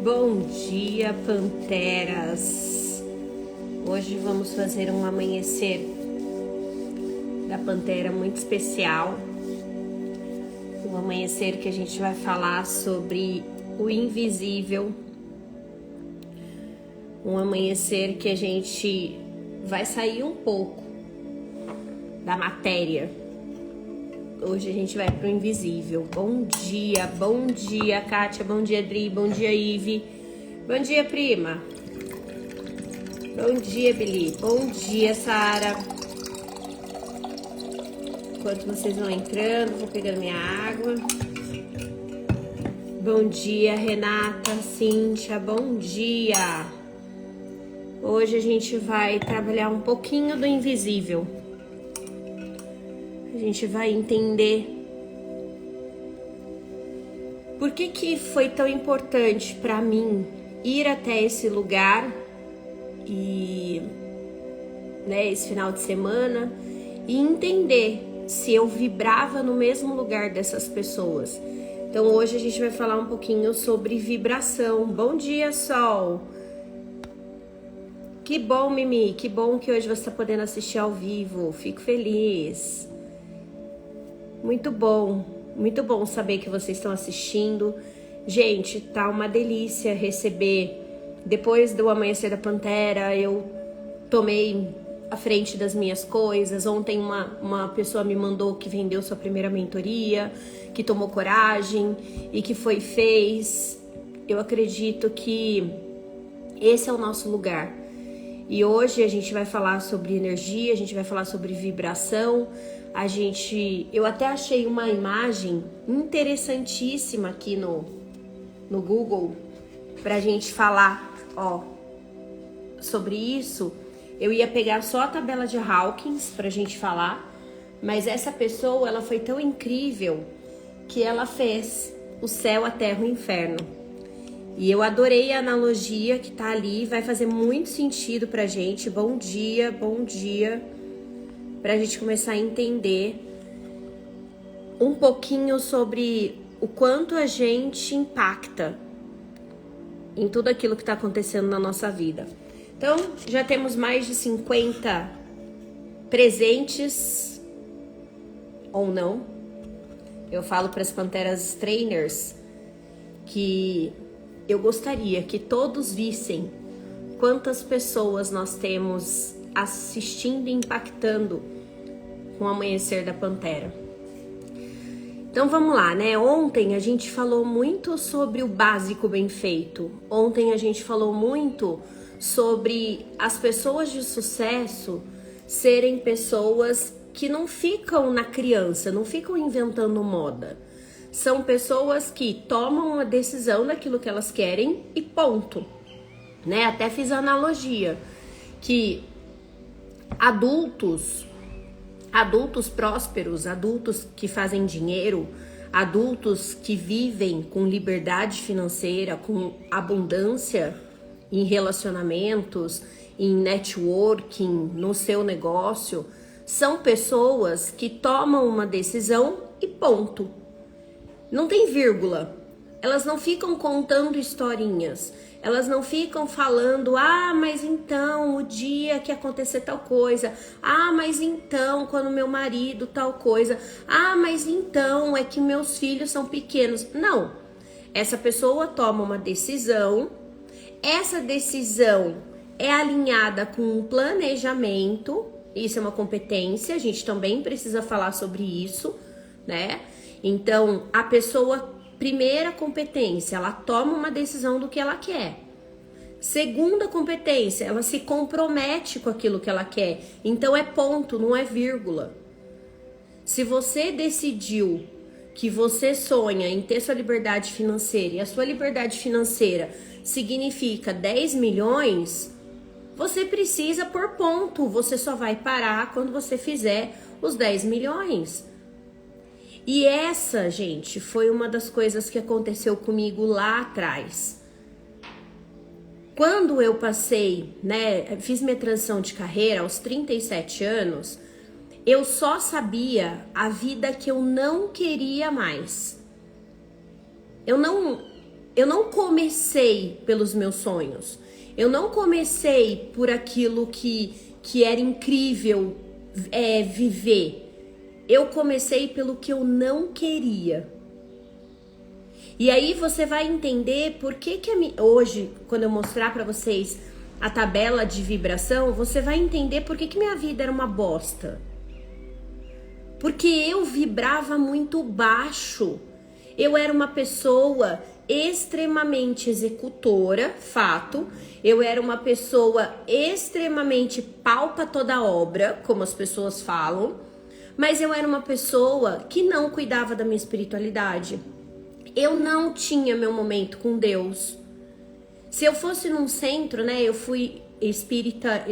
Bom dia, panteras! Hoje vamos fazer um amanhecer da pantera muito especial. Um amanhecer que a gente vai falar sobre o invisível. Um amanhecer que a gente vai sair um pouco da matéria. Hoje a gente vai pro invisível. Bom dia, Kátia. Bom dia, Dri. Bom dia, Ive. Bom dia, prima. Bom dia, Beli. Bom dia, Sara. Enquanto vocês vão entrando, vou pegando minha água. Bom dia, Renata, Cíntia. Bom dia. Hoje a gente vai trabalhar um pouquinho do invisível. A gente vai entender por que foi tão importante para mim ir até esse lugar e, esse final de semana e entender se eu vibrava no mesmo lugar dessas pessoas. Então hoje a gente vai falar um pouquinho sobre vibração. Bom dia, Sol! Que bom, Mimi! Que bom que hoje você está podendo assistir ao vivo. Fico feliz. Muito bom saber que vocês estão assistindo. Gente, tá uma delícia receber. Depois do Amanhecer da Pantera, eu tomei a frente das minhas coisas. Ontem uma pessoa me mandou que vendeu sua primeira mentoria, que tomou coragem e que fez. Eu acredito que esse é o nosso lugar. E hoje a gente vai falar sobre energia, a gente vai falar sobre vibração. Eu até achei uma imagem interessantíssima aqui no Google pra gente falar, sobre isso. Eu ia pegar só a tabela de Hawkins pra gente falar, mas essa pessoa, ela foi tão incrível que ela fez o céu, a terra e o inferno. E eu adorei a analogia que tá ali, vai fazer muito sentido pra gente. Bom dia, pra gente começar a entender um pouquinho sobre o quanto a gente impacta em tudo aquilo que tá acontecendo na nossa vida. Então, já temos mais de 50 presentes, ou não. Eu falo para as Panteras Trainers que eu gostaria que todos vissem quantas pessoas nós temos assistindo e impactando com o Amanhecer da Pantera. Então vamos lá, né? Ontem a gente falou muito sobre o básico bem feito. Ontem a gente falou muito sobre as pessoas de sucesso serem pessoas que não ficam na criança, não ficam inventando moda. São pessoas que tomam uma decisão daquilo que elas querem e ponto. Né? Até fiz a analogia que adultos prósperos, adultos que fazem dinheiro, adultos que vivem com liberdade financeira, com abundância em relacionamentos, em networking, no seu negócio, são pessoas que tomam uma decisão e ponto. Não tem vírgula. Elas não ficam contando historinhas. Elas não ficam falando, mas então o dia que acontecer tal coisa, mas então quando meu marido tal coisa, mas então é que meus filhos são pequenos. Não, essa pessoa toma uma decisão, essa decisão é alinhada com um planejamento, isso é uma competência, a gente também precisa falar sobre isso, né? Então, a pessoa... Primeira competência, ela toma uma decisão do que ela quer. Segunda competência, ela se compromete com aquilo que ela quer. Então é ponto, não é vírgula. Se você decidiu que você sonha em ter sua liberdade financeira e a sua liberdade financeira significa 10 milhões, você precisa pôr ponto. Você só vai parar quando você fizer os 10 milhões. E essa, gente, foi uma das coisas que aconteceu comigo lá atrás. Quando eu passei, fiz minha transição de carreira aos 37 anos, eu só sabia a vida que eu não queria mais. Eu eu não comecei pelos meus sonhos. Eu não comecei por aquilo que era incrível viver. Eu comecei pelo que eu não queria. E aí você vai entender por que hoje, quando eu mostrar pra vocês a tabela de vibração, você vai entender por que minha vida era uma bosta. Porque eu vibrava muito baixo. Eu era uma pessoa extremamente executora, fato. Eu era uma pessoa extremamente pau pra toda obra, como as pessoas falam. Mas eu era uma pessoa que não cuidava da minha espiritualidade. Eu não tinha meu momento com Deus. Se eu fosse num centro, né, eu fui espírita,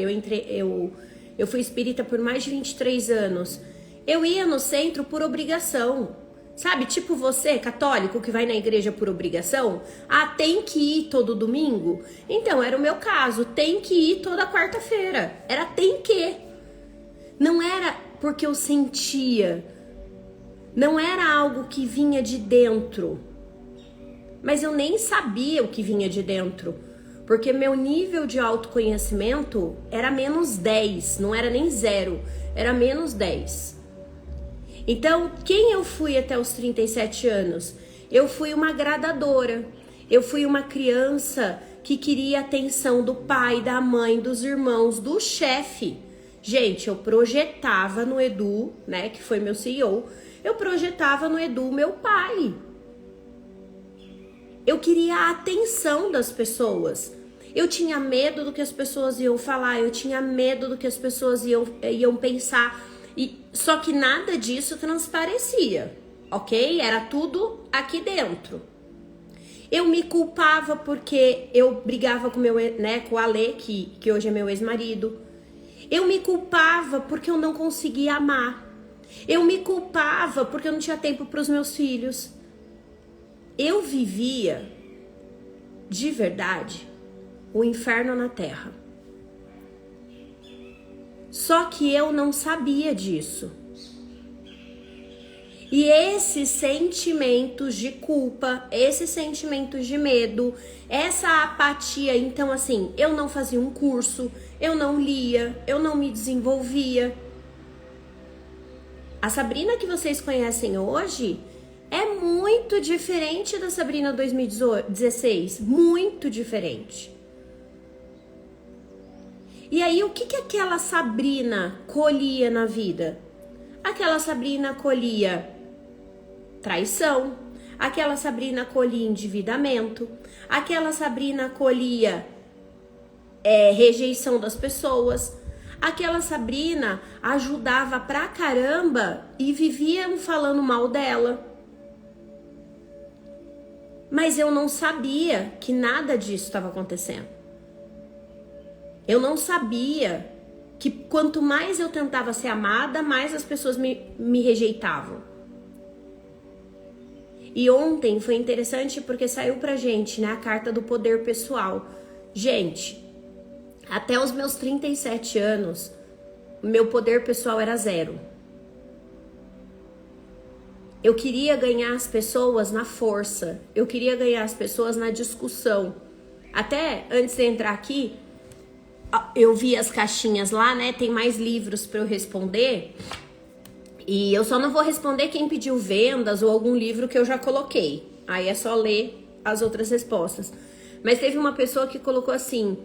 eu fui espírita por mais de 23 anos. Eu ia no centro por obrigação. Sabe, tipo você, católico, que vai na igreja por obrigação? Ah, tem que ir todo domingo? Então, era o meu caso, tem que ir toda quarta-feira. Era tem que. Não era porque eu sentia. Não era algo que vinha de dentro. Mas eu nem sabia o que vinha de dentro. Porque meu nível de autoconhecimento era menos 10, não era nem 0, era menos 10. Então, quem eu fui até os 37 anos? Eu fui uma agradadora. Eu fui uma criança que queria a atenção do pai, da mãe, dos irmãos, do chefe. Gente, eu projetava no Edu, né, que foi meu CEO, eu projetava no Edu meu pai. Eu queria a atenção das pessoas. Eu tinha medo do que as pessoas iam falar, eu tinha medo do que as pessoas iam pensar. Só que nada disso transparecia, ok? Era tudo aqui dentro. Eu me culpava porque eu brigava com com o Ale, que hoje é meu ex-marido. Eu me culpava porque eu não conseguia amar. Eu me culpava porque eu não tinha tempo para os meus filhos. Eu vivia, de verdade, o inferno na terra. Só que eu não sabia disso. E esses sentimentos de culpa, esses sentimentos de medo, essa apatia, então assim, eu não fazia um curso, eu não lia, eu não me desenvolvia. A Sabrina que vocês conhecem hoje é muito diferente da Sabrina 2016, muito diferente. E aí, o que aquela Sabrina colhia na vida? Aquela Sabrina colhia traição, aquela Sabrina colhia endividamento, aquela Sabrina colhia rejeição das pessoas, aquela Sabrina ajudava pra caramba e viviam falando mal dela. Mas eu não sabia que nada disso estava acontecendo. Eu não sabia que quanto mais eu tentava ser amada, mais as pessoas me rejeitavam. E ontem foi interessante porque saiu pra gente, né, a carta do poder pessoal. Gente, até os meus 37 anos, o meu poder pessoal era 0. Eu queria ganhar as pessoas na força. Eu queria ganhar as pessoas na discussão. Até antes de entrar aqui, eu vi as caixinhas lá, né? Tem mais livros para eu responder. E eu só não vou responder quem pediu vendas ou algum livro que eu já coloquei. Aí é só ler as outras respostas. Mas teve uma pessoa que colocou assim: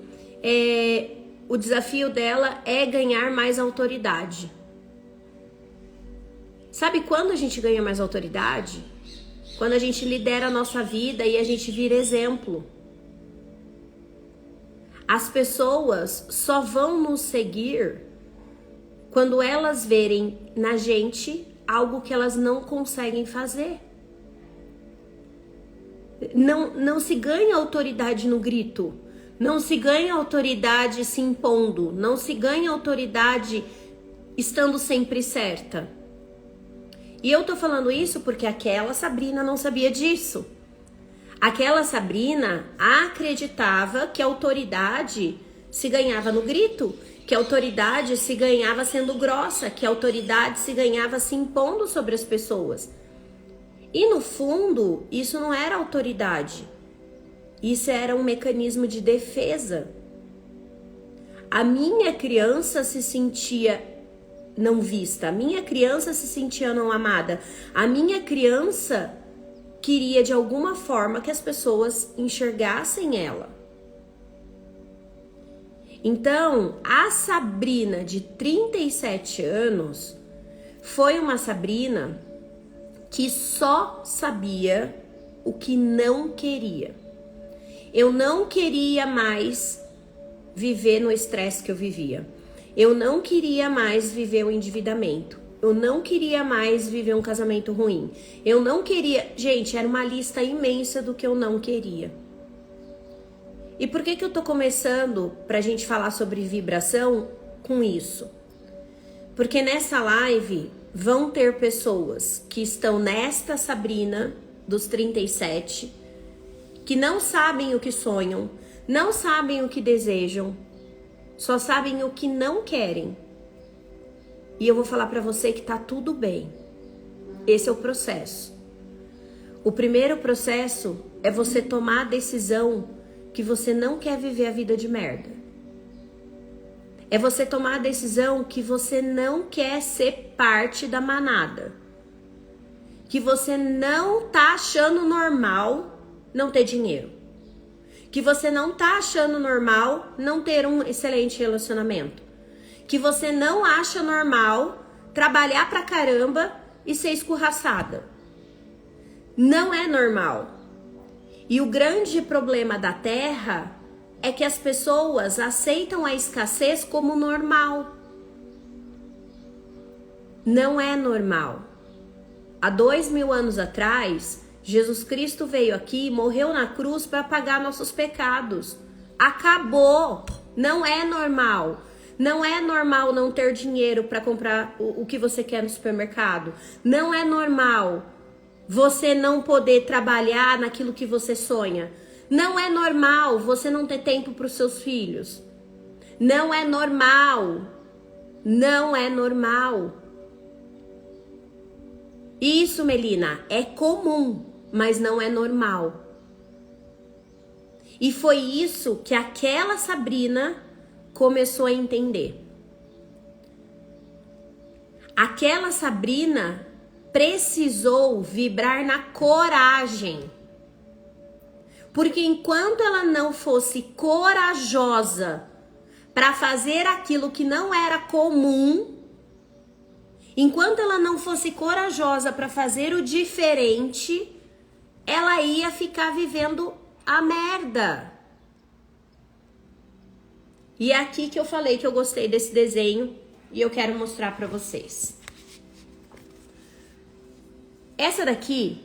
o desafio dela é ganhar mais autoridade. Sabe quando a gente ganha mais autoridade? Quando a gente lidera a nossa vida e a gente vira exemplo. As pessoas só vão nos seguir quando elas verem na gente algo que elas não conseguem fazer. Não se ganha autoridade no grito. Não se ganha autoridade se impondo. Não se ganha autoridade estando sempre certa. E eu tô falando isso porque aquela Sabrina não sabia disso. Aquela Sabrina acreditava que a autoridade se ganhava no grito, que a autoridade se ganhava sendo grossa, que a autoridade se ganhava se impondo sobre as pessoas. E no fundo, isso não era autoridade. Isso era um mecanismo de defesa. A minha criança se sentia não vista, a minha criança se sentia não amada, a minha criança queria de alguma forma que as pessoas enxergassem ela. Então, a Sabrina de 37 anos foi uma Sabrina que só sabia o que não queria. Eu não queria mais viver no estresse que eu vivia. Eu não queria mais viver o endividamento. Eu não queria mais viver um casamento ruim. Eu não queria... Gente, era uma lista imensa do que eu não queria. E por que eu tô começando pra gente falar sobre vibração com isso? Porque nessa live vão ter pessoas que estão nesta Sabrina dos 37, que não sabem o que sonham, não sabem o que desejam, só sabem o que não querem. E eu vou falar pra você que tá tudo bem. Esse é o processo. O primeiro processo é você tomar a decisão que você não quer viver a vida de merda. É você tomar a decisão que você não quer ser parte da manada. Que você não tá achando normal não ter dinheiro. Que você não tá achando normal não ter um excelente relacionamento. Que você não acha normal trabalhar pra caramba e ser escorraçada. Não é normal. E o grande problema da Terra é que as pessoas aceitam a escassez como normal. Não é normal. Há 2000 anos atrás, Jesus Cristo veio aqui e morreu na cruz para pagar nossos pecados. Acabou. Não é normal. Não é normal não ter dinheiro para comprar o que você quer no supermercado. Não é normal você não poder trabalhar naquilo que você sonha. Não é normal você não ter tempo para os seus filhos. Não é normal. Não é normal. Isso, Melina, é comum, mas não é normal. E foi isso que aquela Sabrina começou a entender. Aquela Sabrina precisou vibrar na coragem. Porque enquanto ela não fosse corajosa para fazer aquilo que não era comum, enquanto ela não fosse corajosa para fazer o diferente, ela ia ficar vivendo a merda. E é aqui que eu falei que eu gostei desse desenho e eu quero mostrar para vocês. Essa daqui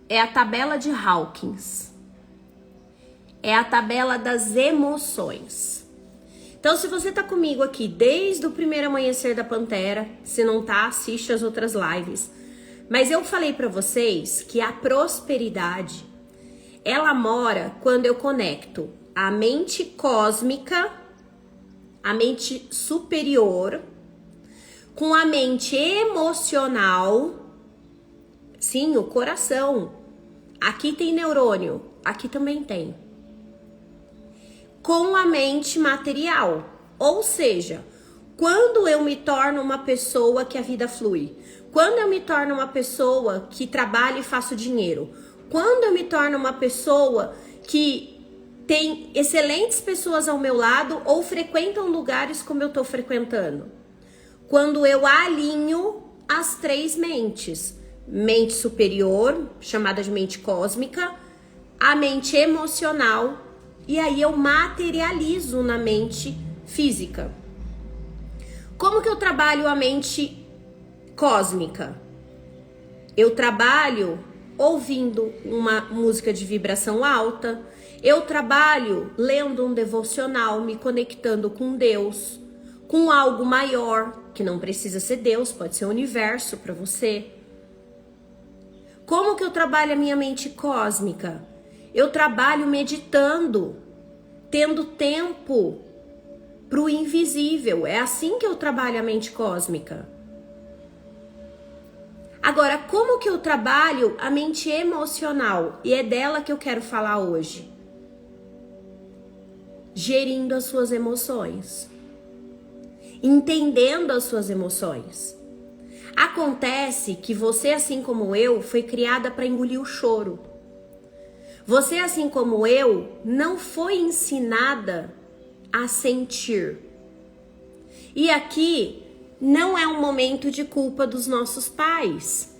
é a tabela de Hawkins. É a tabela das emoções. Então, se você tá comigo aqui desde o primeiro amanhecer da Pantera, se não tá, assiste as outras lives. Mas eu falei para vocês que a prosperidade, ela mora quando eu conecto a mente cósmica, a mente superior, com a mente emocional. Sim, o coração. Aqui tem neurônio, aqui também tem. Com a mente material. Ou seja, quando eu me torno uma pessoa que a vida flui, quando eu me torno uma pessoa que trabalho e faço dinheiro, quando eu me torno uma pessoa que tem excelentes pessoas ao meu lado ou frequentam lugares como eu estou frequentando, quando eu alinho as três mentes, mente superior, chamada de mente cósmica, a mente emocional, e aí eu materializo na mente física. Como que eu trabalho a mente cósmica? Eu trabalho ouvindo uma música de vibração alta, eu trabalho lendo um devocional, me conectando com Deus, com algo maior, que não precisa ser Deus, pode ser o universo para você. Como que eu trabalho a minha mente cósmica? Eu trabalho meditando, tendo tempo para o invisível. É assim que eu trabalho a mente cósmica. Agora, como que eu trabalho a mente emocional? E é dela que eu quero falar hoje. gerindo as suas emoções, entendendo as suas emoções. Acontece que você, assim como eu, foi criada para engolir o choro. Você, assim como eu, não foi ensinada a sentir. E aqui não é um momento de culpa dos nossos pais.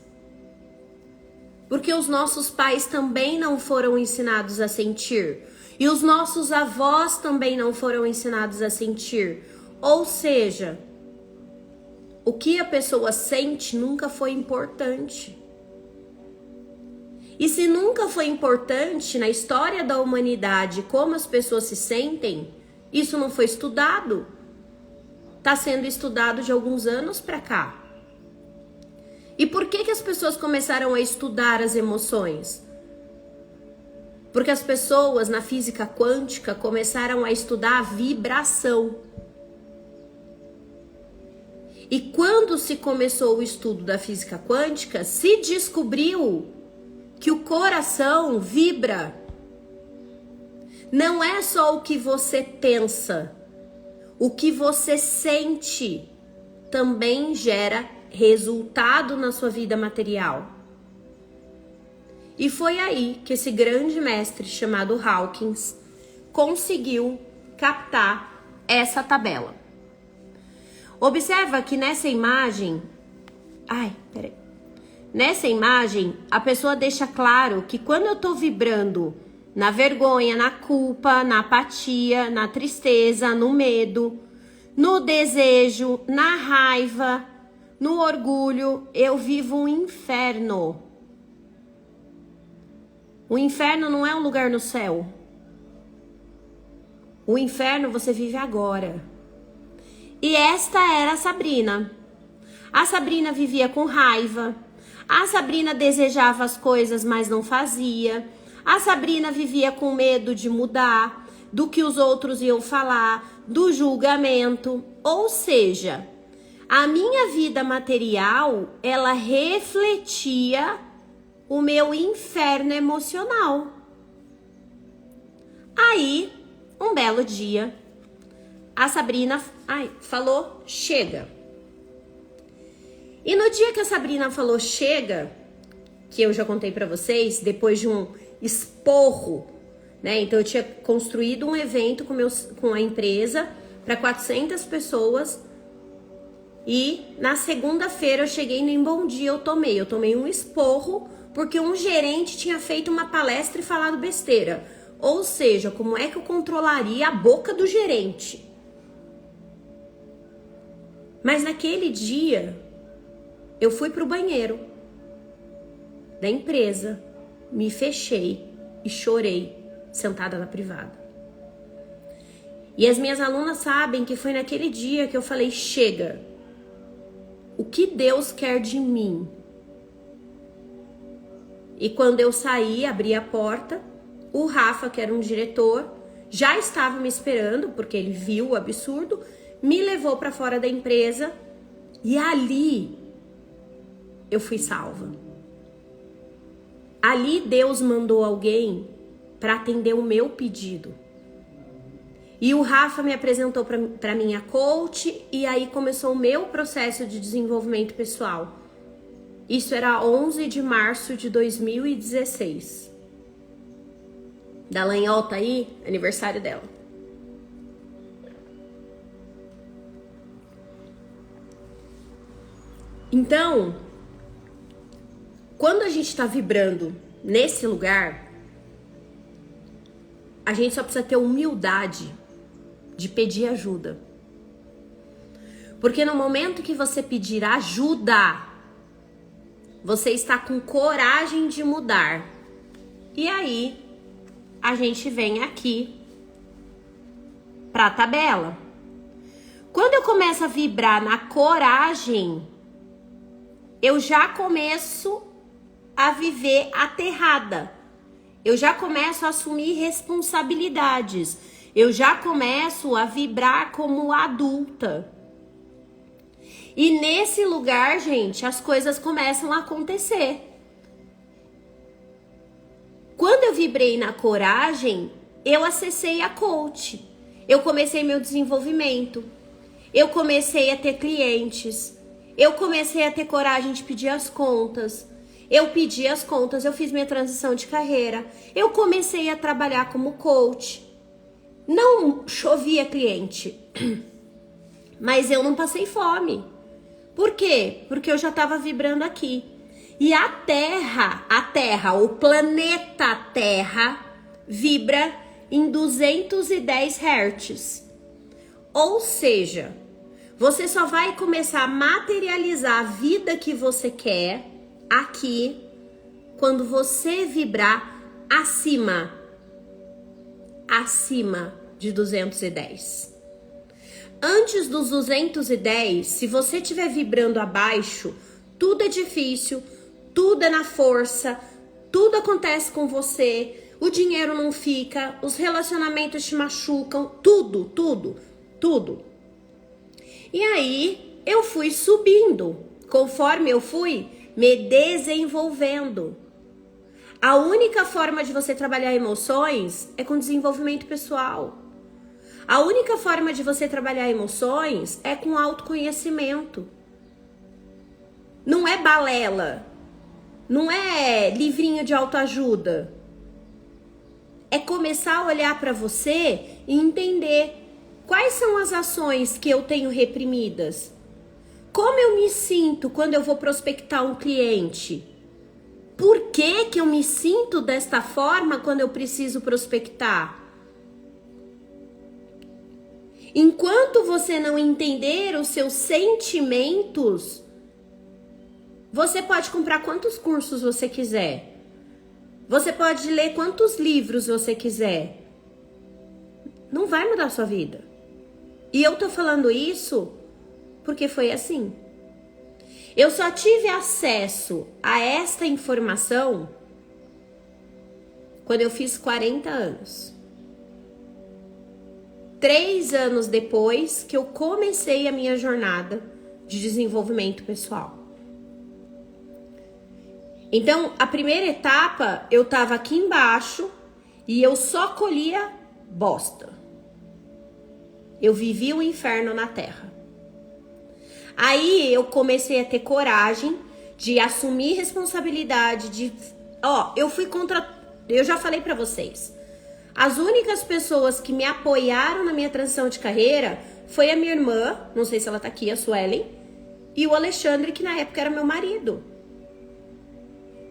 Porque os nossos pais também não foram ensinados a sentir. E os nossos avós também não foram ensinados a sentir. Ou seja, o que a pessoa sente nunca foi importante. E se nunca foi importante na história da humanidade como as pessoas se sentem, isso não foi estudado. Está sendo estudado de alguns anos para cá. E por que as pessoas começaram a estudar as emoções? Porque as pessoas na física quântica começaram a estudar a vibração. E quando se começou o estudo da física quântica, se descobriu que o coração vibra. Não é só o que você pensa, o que você sente também gera resultado na sua vida material. E foi aí que esse grande mestre chamado Hawkins conseguiu captar essa tabela. Observa que nessa imagem, nessa imagem, a pessoa deixa claro que quando eu tô vibrando na vergonha, na culpa, na apatia, na tristeza, no medo, no desejo, na raiva, no orgulho, eu vivo um inferno. O inferno não é um lugar no céu. O inferno você vive agora. E esta era a Sabrina. A Sabrina vivia com raiva. A Sabrina desejava as coisas, mas não fazia. A Sabrina vivia com medo de mudar, do que os outros iam falar, do julgamento. Ou seja, a minha vida material, ela refletia o meu inferno emocional. Aí, um belo dia, a Sabrina falou, chega. E no dia que a Sabrina falou chega, que eu já contei pra vocês, depois de um esporro, né? Então eu tinha construído um evento com a empresa para 400 pessoas e na segunda-feira eu cheguei nem bom dia eu tomei um esporro porque um gerente tinha feito uma palestra e falado besteira. Ou seja, como é que eu controlaria a boca do gerente? Mas naquele dia eu fui pro banheiro da empresa, me fechei e chorei sentada na privada. E as minhas alunas sabem que foi naquele dia que eu falei, chega. O que Deus quer de mim? E quando eu saí, abri a porta, o Rafa, que era um diretor, já estava me esperando, porque ele viu o absurdo, me levou para fora da empresa e ali eu fui salva. Ali Deus mandou alguém para atender o meu pedido. E o Rafa me apresentou para minha coach e aí começou o meu processo de desenvolvimento pessoal. Isso era 11 de março de 2016. Dallagnol tá aí, aniversário dela. Então, quando a gente tá vibrando nesse lugar, a gente só precisa ter humildade de pedir ajuda. Porque no momento que você pedir ajuda, você está com coragem de mudar. E aí, a gente vem aqui para a tabela. Quando eu começo a vibrar na coragem, eu já começo a viver aterrada. Eu já começo a assumir responsabilidades. Eu já começo a vibrar como adulta. E nesse lugar, gente, as coisas começam a acontecer. Quando eu vibrei na coragem, eu acessei a coach. Eu comecei meu desenvolvimento. Eu comecei a ter clientes. Eu comecei a ter coragem de pedir as contas. Eu pedi as contas, eu fiz minha transição de carreira. Eu comecei a trabalhar como coach. Não chovia cliente, mas eu não passei fome. Por quê? Porque eu já estava vibrando aqui. E a Terra, o planeta Terra, vibra em 210 Hz. Ou seja, você só vai começar a materializar a vida que você quer aqui quando você vibrar acima de 210. Antes dos 210, se você estiver vibrando abaixo, tudo é difícil, tudo é na força, tudo acontece com você, o dinheiro não fica, os relacionamentos te machucam, tudo. E aí eu fui subindo, conforme eu fui me desenvolvendo. A única forma de você trabalhar emoções é com desenvolvimento pessoal. A única forma de você trabalhar emoções é com autoconhecimento. Não é balela, não é livrinho de autoajuda. É começar a olhar para você e entender quais são as ações que eu tenho reprimidas. Como eu me sinto quando eu vou prospectar um cliente? Por que eu me sinto desta forma quando eu preciso prospectar? Enquanto você não entender os seus sentimentos, você pode comprar quantos cursos você quiser. Você pode ler quantos livros você quiser. Não vai mudar a sua vida. E eu tô falando isso porque foi assim. Eu só tive acesso a esta informação quando eu fiz 40 anos. 3 anos depois que eu comecei a minha jornada de desenvolvimento pessoal. Então, a primeira etapa, eu tava aqui embaixo e eu só colhia bosta. Eu vivi o inferno na Terra. Aí eu comecei a ter coragem de assumir responsabilidade, eu já falei pra vocês. As únicas pessoas que me apoiaram na minha transição de carreira foi a minha irmã, não sei se ela tá aqui, a Suelen, e o Alexandre, que na época era meu marido.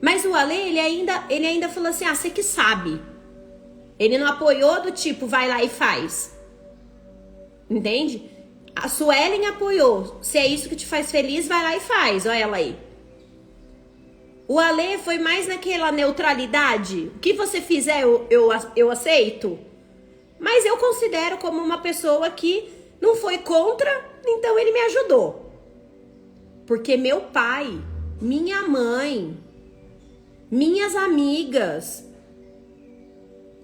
Mas o Ale, ele ainda falou assim, você que sabe. Ele não apoiou do tipo, vai lá e faz. Entende? A Suelen apoiou. Se é isso que te faz feliz, vai lá e faz. Olha ela aí. O Ale foi mais naquela neutralidade. O que você fizer, eu aceito. Mas eu considero como uma pessoa que não foi contra, então ele me ajudou. Porque meu pai, minha mãe, minhas amigas,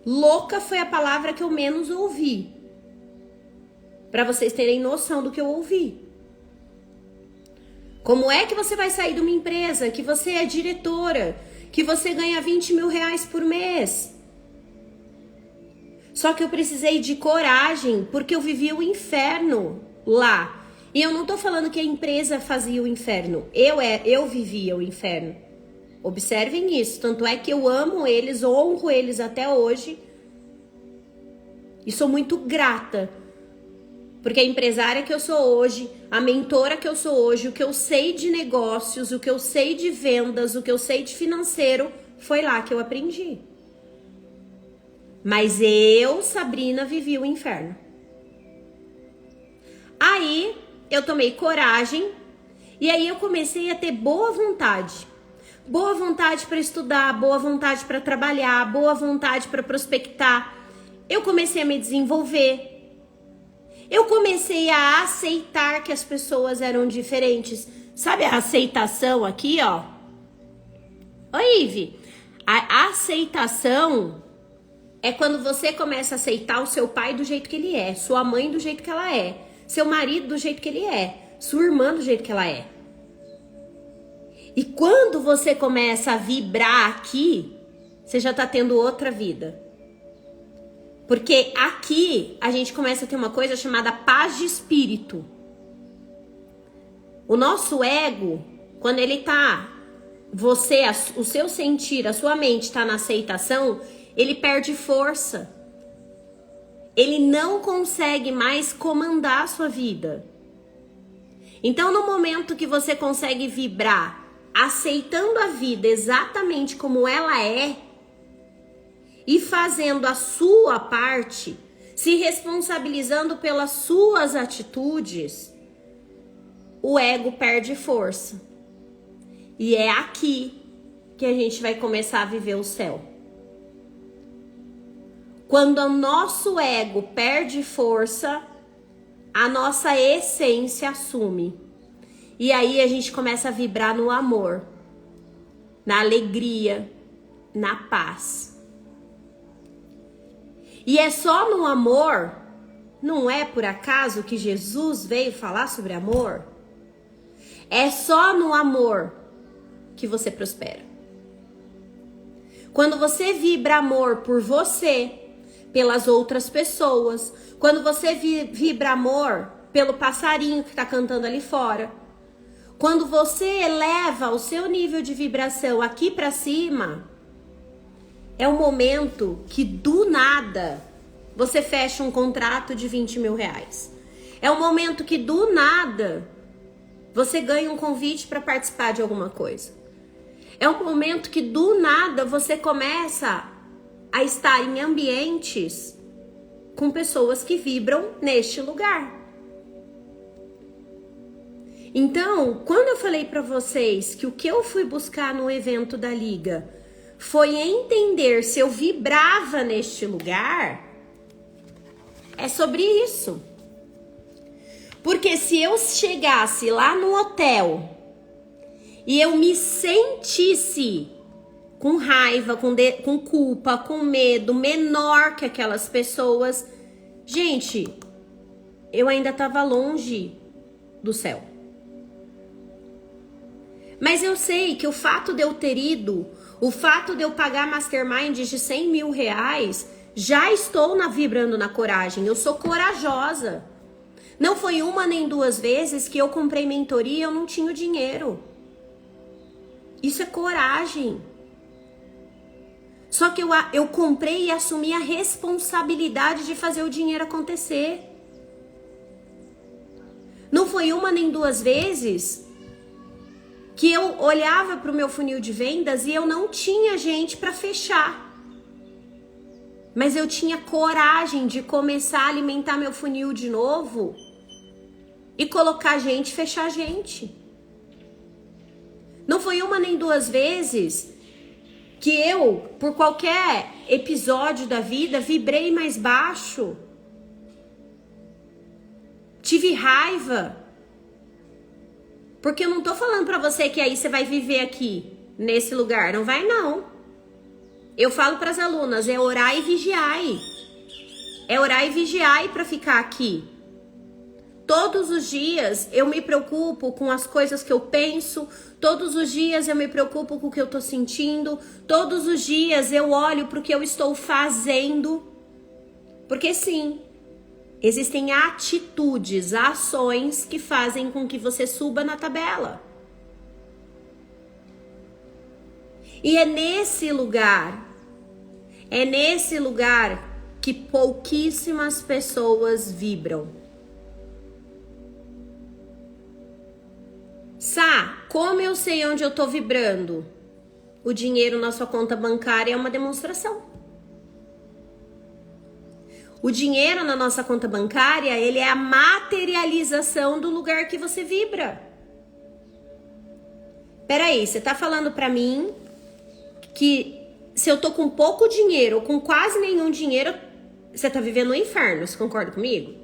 louca foi a palavra que eu menos ouvi. Para vocês terem noção do que eu ouvi. Como é que você vai sair de uma empresa que você é diretora, que você ganha 20 mil reais por mês? Só que eu precisei de coragem, porque eu vivi o inferno lá. E eu não tô falando que a empresa fazia o inferno. Eu vivia o inferno. Observem isso. Tanto é que eu amo eles, honro eles até hoje. E sou muito grata. Porque a empresária que eu sou hoje, a mentora que eu sou hoje, o que eu sei de negócios, o que eu sei de vendas, o que eu sei de financeiro, foi lá que eu aprendi. Mas eu, Sabrina, vivi o inferno. Aí eu tomei coragem e aí eu comecei a ter boa vontade. Boa vontade para estudar, boa vontade para trabalhar, boa vontade para prospectar. Eu comecei a me desenvolver. Eu comecei a aceitar que as pessoas eram diferentes. Sabe a aceitação aqui, ó? Oi, Ive. A aceitação é quando você começa a aceitar o seu pai do jeito que ele é, sua mãe do jeito que ela é, seu marido do jeito que ele é, sua irmã do jeito que ela é. E quando você começa a vibrar aqui, você já tá tendo outra vida. Porque aqui a gente começa a ter uma coisa chamada paz de espírito. O nosso ego, quando ele tá, o seu sentir, a sua mente tá na aceitação, ele perde força. Ele não consegue mais comandar a sua vida. Então, no momento que você consegue vibrar, aceitando a vida exatamente como ela é, e fazendo a sua parte, se responsabilizando pelas suas atitudes, o ego perde força. E é aqui que a gente vai começar a viver o céu. Quando o nosso ego perde força, a nossa essência assume. E aí a gente começa a vibrar no amor, na alegria, na paz. E é só no amor, não é por acaso que Jesus veio falar sobre amor? É só no amor que você prospera. Quando você vibra amor por você, pelas outras pessoas, quando você vibra amor pelo passarinho que está cantando ali fora, quando você eleva o seu nível de vibração aqui para cima, é um momento que do nada você fecha um contrato de 20 mil reais. É um momento que do nada você ganha um convite para participar de alguma coisa. É um momento que do nada você começa a estar em ambientes com pessoas que vibram neste lugar. Então, quando eu falei para vocês que o que eu fui buscar no evento da Liga foi entender se eu vibrava neste lugar, é sobre isso. Porque se eu chegasse lá no hotel e eu me sentisse com raiva, com culpa, com medo, menor que aquelas pessoas, gente, eu ainda estava longe do céu. Mas eu sei que o fato de eu ter ido, o fato de eu pagar masterminds de 100 mil reais, já estou vibrando na coragem. Eu sou corajosa. Não foi uma nem duas vezes que eu comprei mentoria e eu não tinha o dinheiro. Isso é coragem. Só que eu comprei e assumi a responsabilidade de fazer o dinheiro acontecer. Não foi uma nem duas vezes que eu olhava para o meu funil de vendas e eu não tinha gente para fechar. Mas eu tinha coragem de começar a alimentar meu funil de novo e colocar gente, fechar gente. Não foi uma nem duas vezes que eu, por qualquer episódio da vida, vibrei mais baixo. Tive raiva. Porque eu não tô falando pra você que aí você vai viver aqui, nesse lugar. Não vai, não. Eu falo pras alunas, é orar e vigiai. É orar e vigiai pra ficar aqui. Todos os dias eu me preocupo com as coisas que eu penso. Todos os dias eu me preocupo com o que eu tô sentindo. Todos os dias eu olho pro que eu estou fazendo. Porque sim, existem atitudes, ações que fazem com que você suba na tabela. E é nesse lugar que pouquíssimas pessoas vibram. Sá, como eu sei onde eu tô vibrando? O dinheiro na sua conta bancária é uma demonstração. O dinheiro na nossa conta bancária, ele é a materialização do lugar que você vibra. Peraí, você tá falando pra mim que se eu tô com pouco dinheiro ou com quase nenhum dinheiro, você tá vivendo um inferno, você concorda comigo?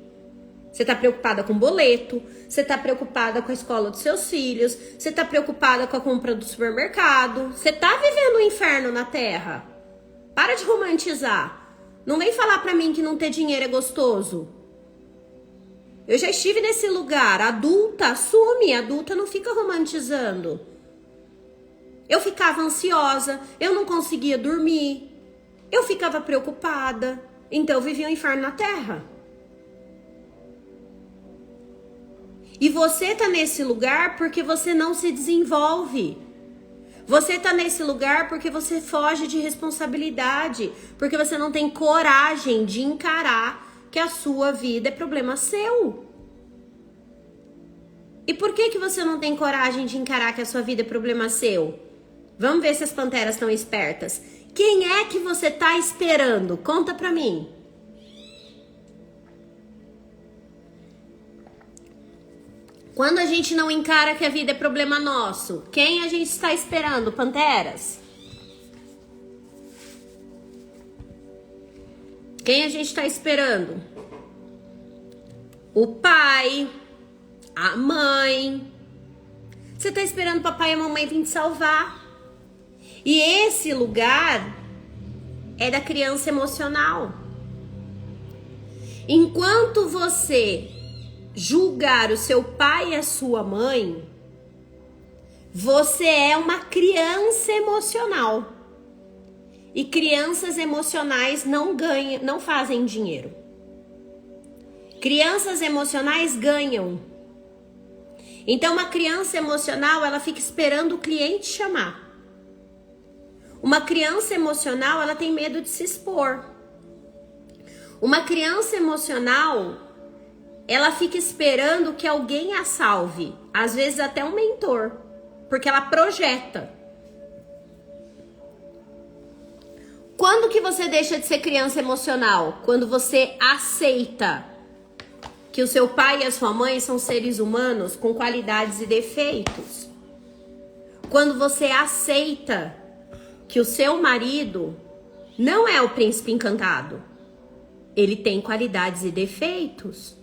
Você tá preocupada com boleto, você tá preocupada com a escola dos seus filhos, você tá preocupada com a compra do supermercado, você tá vivendo um inferno na Terra. Para de romantizar. Não vem falar pra mim que não ter dinheiro é gostoso. Eu já estive nesse lugar. Adulta, assume. Adulta não fica romantizando. Eu ficava ansiosa. Eu não conseguia dormir. Eu ficava preocupada. Então eu vivi um inferno na Terra. E você tá nesse lugar porque você não se desenvolve. Você tá nesse lugar porque você foge de responsabilidade, porque você não tem coragem de encarar que a sua vida é problema seu. E por que você não tem coragem de encarar que a sua vida é problema seu? Vamos ver se as panteras estão espertas. Quem é que você tá esperando? Conta pra mim. Quando a gente não encara que a vida é problema nosso, quem a gente está esperando, panteras? Quem a gente está esperando? O pai, a mãe. Você está esperando o papai e a mamãe vir te salvar. E esse lugar é da criança emocional. Enquanto você julgar o seu pai e a sua mãe, você é uma criança emocional. E crianças emocionais não fazem dinheiro. Crianças emocionais ganham. Então uma criança emocional, ela fica esperando o cliente chamar. Uma criança emocional, ela tem medo de se expor. Uma criança emocional, ela fica esperando que alguém a salve, às vezes até um mentor, porque ela projeta. Quando que você deixa de ser criança emocional? Quando você aceita que o seu pai e a sua mãe são seres humanos com qualidades e defeitos. Quando você aceita que o seu marido não é o príncipe encantado, ele tem qualidades e defeitos.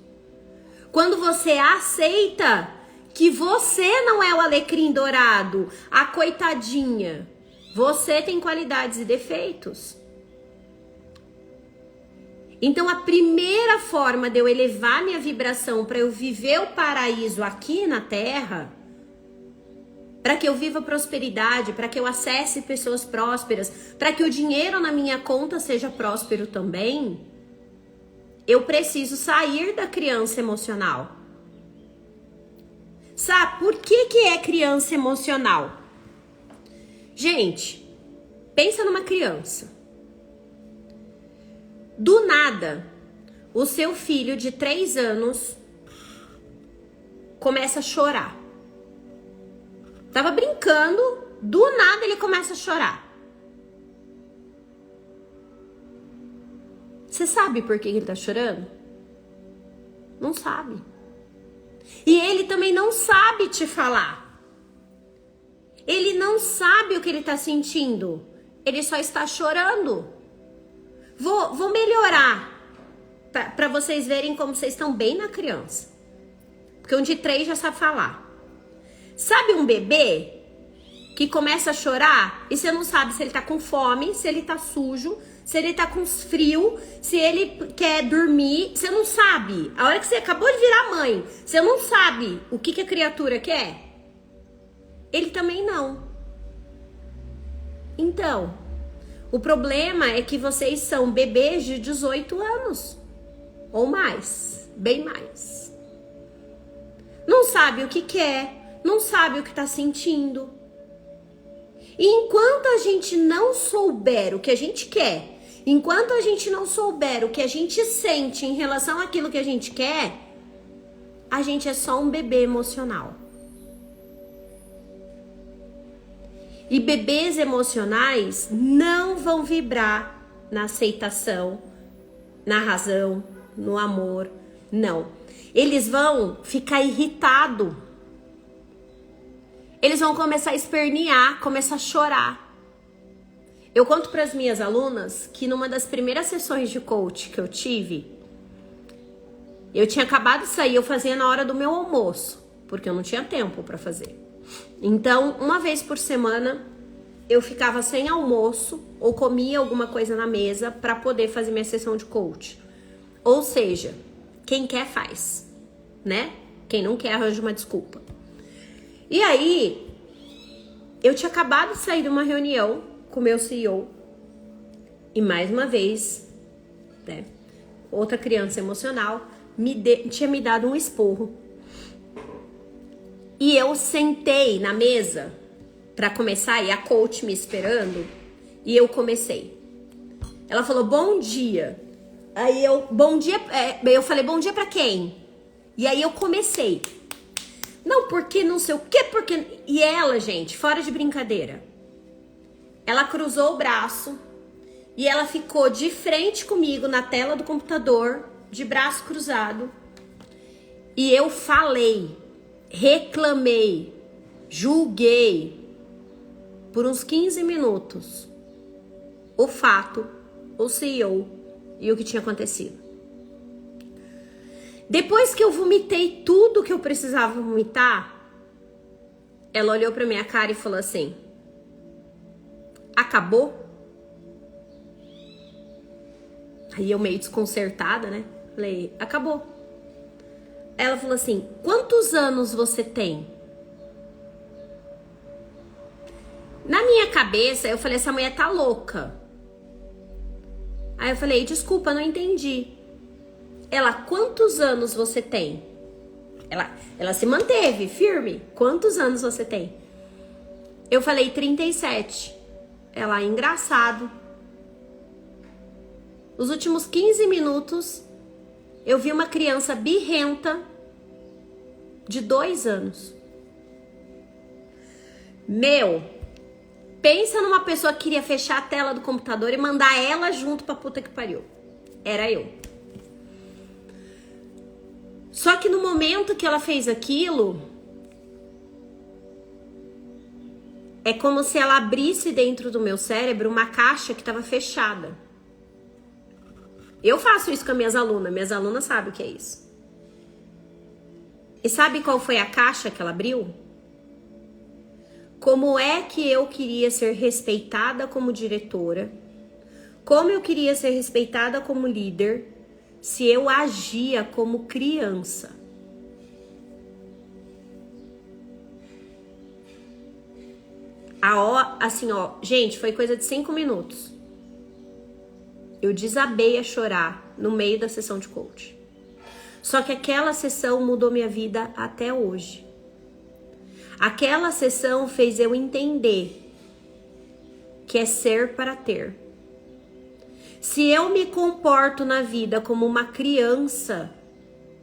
Quando você aceita que você não é o alecrim dourado, a coitadinha, você tem qualidades e defeitos. Então a primeira forma de eu elevar minha vibração para eu viver o paraíso aqui na Terra, para que eu viva prosperidade, para que eu acesse pessoas prósperas, para que o dinheiro na minha conta seja próspero também, eu preciso sair da criança emocional. Sabe por que é criança emocional? Gente, pensa numa criança. Do nada, o seu filho de 3 anos começa a chorar. Tava brincando, do nada ele começa a chorar. Você sabe por que ele tá chorando? Não sabe. E ele também não sabe te falar. Ele não sabe o que ele tá sentindo. Ele só está chorando. Vou melhorar para vocês verem como vocês estão bem na criança. Porque um de 3 já sabe falar. Sabe um bebê que começa a chorar e você não sabe se ele tá com fome, se ele tá sujo, se ele tá com frio, se ele quer dormir, você não sabe. A hora que você acabou de virar mãe, você não sabe o que a criatura quer. Ele também não. Então, o problema é que vocês são bebês de 18 anos. Ou mais, bem mais. Não sabe o que quer, não sabe o que tá sentindo. E enquanto a gente não souber o que a gente quer, enquanto a gente não souber o que a gente sente em relação àquilo que a gente quer, a gente é só um bebê emocional. E bebês emocionais não vão vibrar na aceitação, na razão, no amor, não. Eles vão ficar irritados. Eles vão começar a espernear, começar a chorar. Eu conto para as minhas alunas que numa das primeiras sessões de coach que eu tive, eu tinha acabado de sair, eu fazia na hora do meu almoço, porque eu não tinha tempo para fazer. Então, uma vez por semana, eu ficava sem almoço ou comia alguma coisa na mesa para poder fazer minha sessão de coach. Ou seja, quem quer faz, né? Quem não quer arranja uma desculpa. E aí, eu tinha acabado de sair de uma reunião com o meu CEO e mais uma vez né? Outra criança emocional tinha me dado um esporro. E eu sentei na mesa pra começar, e a coach me esperando, e eu comecei. Ela falou, bom dia. Aí eu falei, bom dia pra quem? E aí eu comecei. Não, porque não sei o quê, porque... E ela, gente, fora de brincadeira, ela cruzou o braço e ela ficou de frente comigo na tela do computador, de braço cruzado. E eu falei, reclamei, julguei por uns 15 minutos o fato, o CEO e o que tinha acontecido. Depois que eu vomitei tudo que eu precisava vomitar, ela olhou pra minha cara e falou assim, acabou? Aí eu meio desconcertada, né? Falei, acabou. Ela falou assim, quantos anos você tem? Na minha cabeça, eu falei, essa mulher tá louca. Aí eu falei, desculpa, não entendi. Ela, quantos anos você tem? Ela se manteve firme. Quantos anos você tem? Eu falei, 37. Ela, engraçado. Os últimos 15 minutos, eu vi uma criança birrenta de 2 anos. Meu, pensa numa pessoa que queria fechar a tela do computador e mandar ela junto pra puta que pariu. Era eu. Só que no momento que ela fez aquilo, é como se ela abrisse dentro do meu cérebro uma caixa que estava fechada. Eu faço isso com as minhas alunas sabem o que é isso. E sabe qual foi a caixa que ela abriu? Como é que eu queria ser respeitada como diretora? Como eu queria ser respeitada como líder se eu agia como criança? Assim, gente, foi coisa de 5 minutos. Eu desabei a chorar no meio da sessão de coach. Só que aquela sessão mudou minha vida até hoje. Aquela sessão fez eu entender que é ser para ter. Se eu me comporto na vida como uma criança,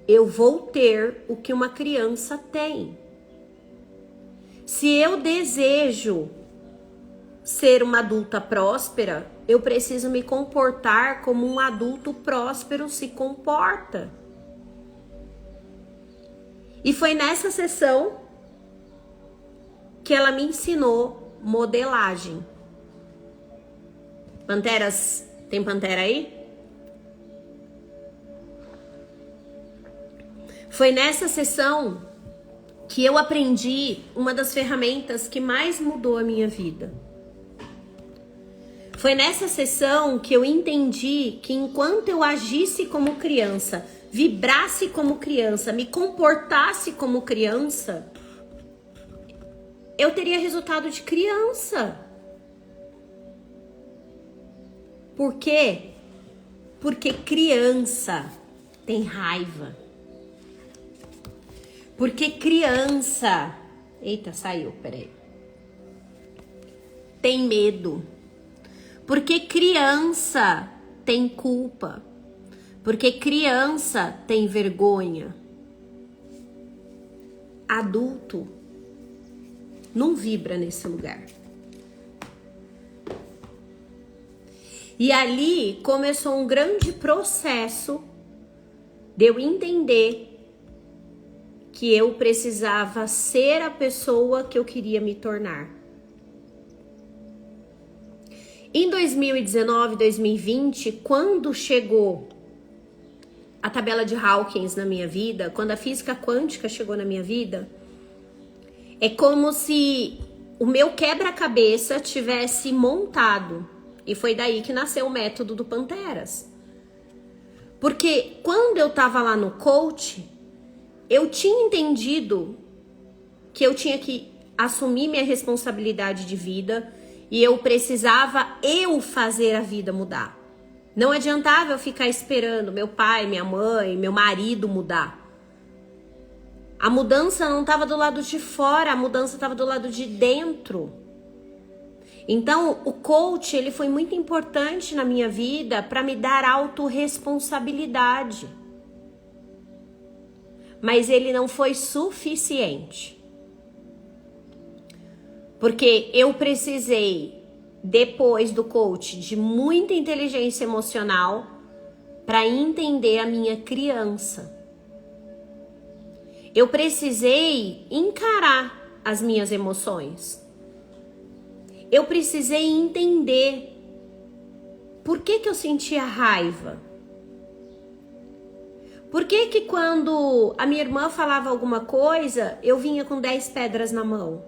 eu vou ter o que uma criança tem. Se eu desejo ser uma adulta próspera, eu preciso me comportar como um adulto próspero se comporta. E foi nessa sessão que ela me ensinou modelagem. Panteras, tem pantera aí? Foi nessa sessão que eu aprendi uma das ferramentas que mais mudou a minha vida. Foi nessa sessão que eu entendi que enquanto eu agisse como criança, vibrasse como criança, me comportasse como criança, eu teria resultado de criança. Por quê? Porque criança tem raiva. Porque criança... Eita, saiu, peraí. Tem medo. Porque criança tem culpa. Porque criança tem vergonha. Adulto não vibra nesse lugar. E ali começou um grande processo de eu entender que eu precisava ser a pessoa que eu queria me tornar. Em 2019, 2020, quando chegou a tabela de Hawkins na minha vida, quando a física quântica chegou na minha vida, é como se o meu quebra-cabeça tivesse montado. E foi daí que nasceu o método do Panteras. Porque quando eu tava lá no coach, eu tinha entendido que eu tinha que assumir minha responsabilidade de vida e eu precisava fazer a vida mudar. Não adiantava eu ficar esperando meu pai, minha mãe, meu marido mudar. A mudança não estava do lado de fora, a mudança estava do lado de dentro. Então, o coach, ele foi muito importante na minha vida para me dar autorresponsabilidade. Mas ele não foi suficiente. Porque eu precisei, depois do coach, de muita inteligência emocional para entender a minha criança. Eu precisei encarar as minhas emoções. Eu precisei entender por que eu sentia raiva. Por que quando a minha irmã falava alguma coisa, eu vinha com 10 pedras na mão?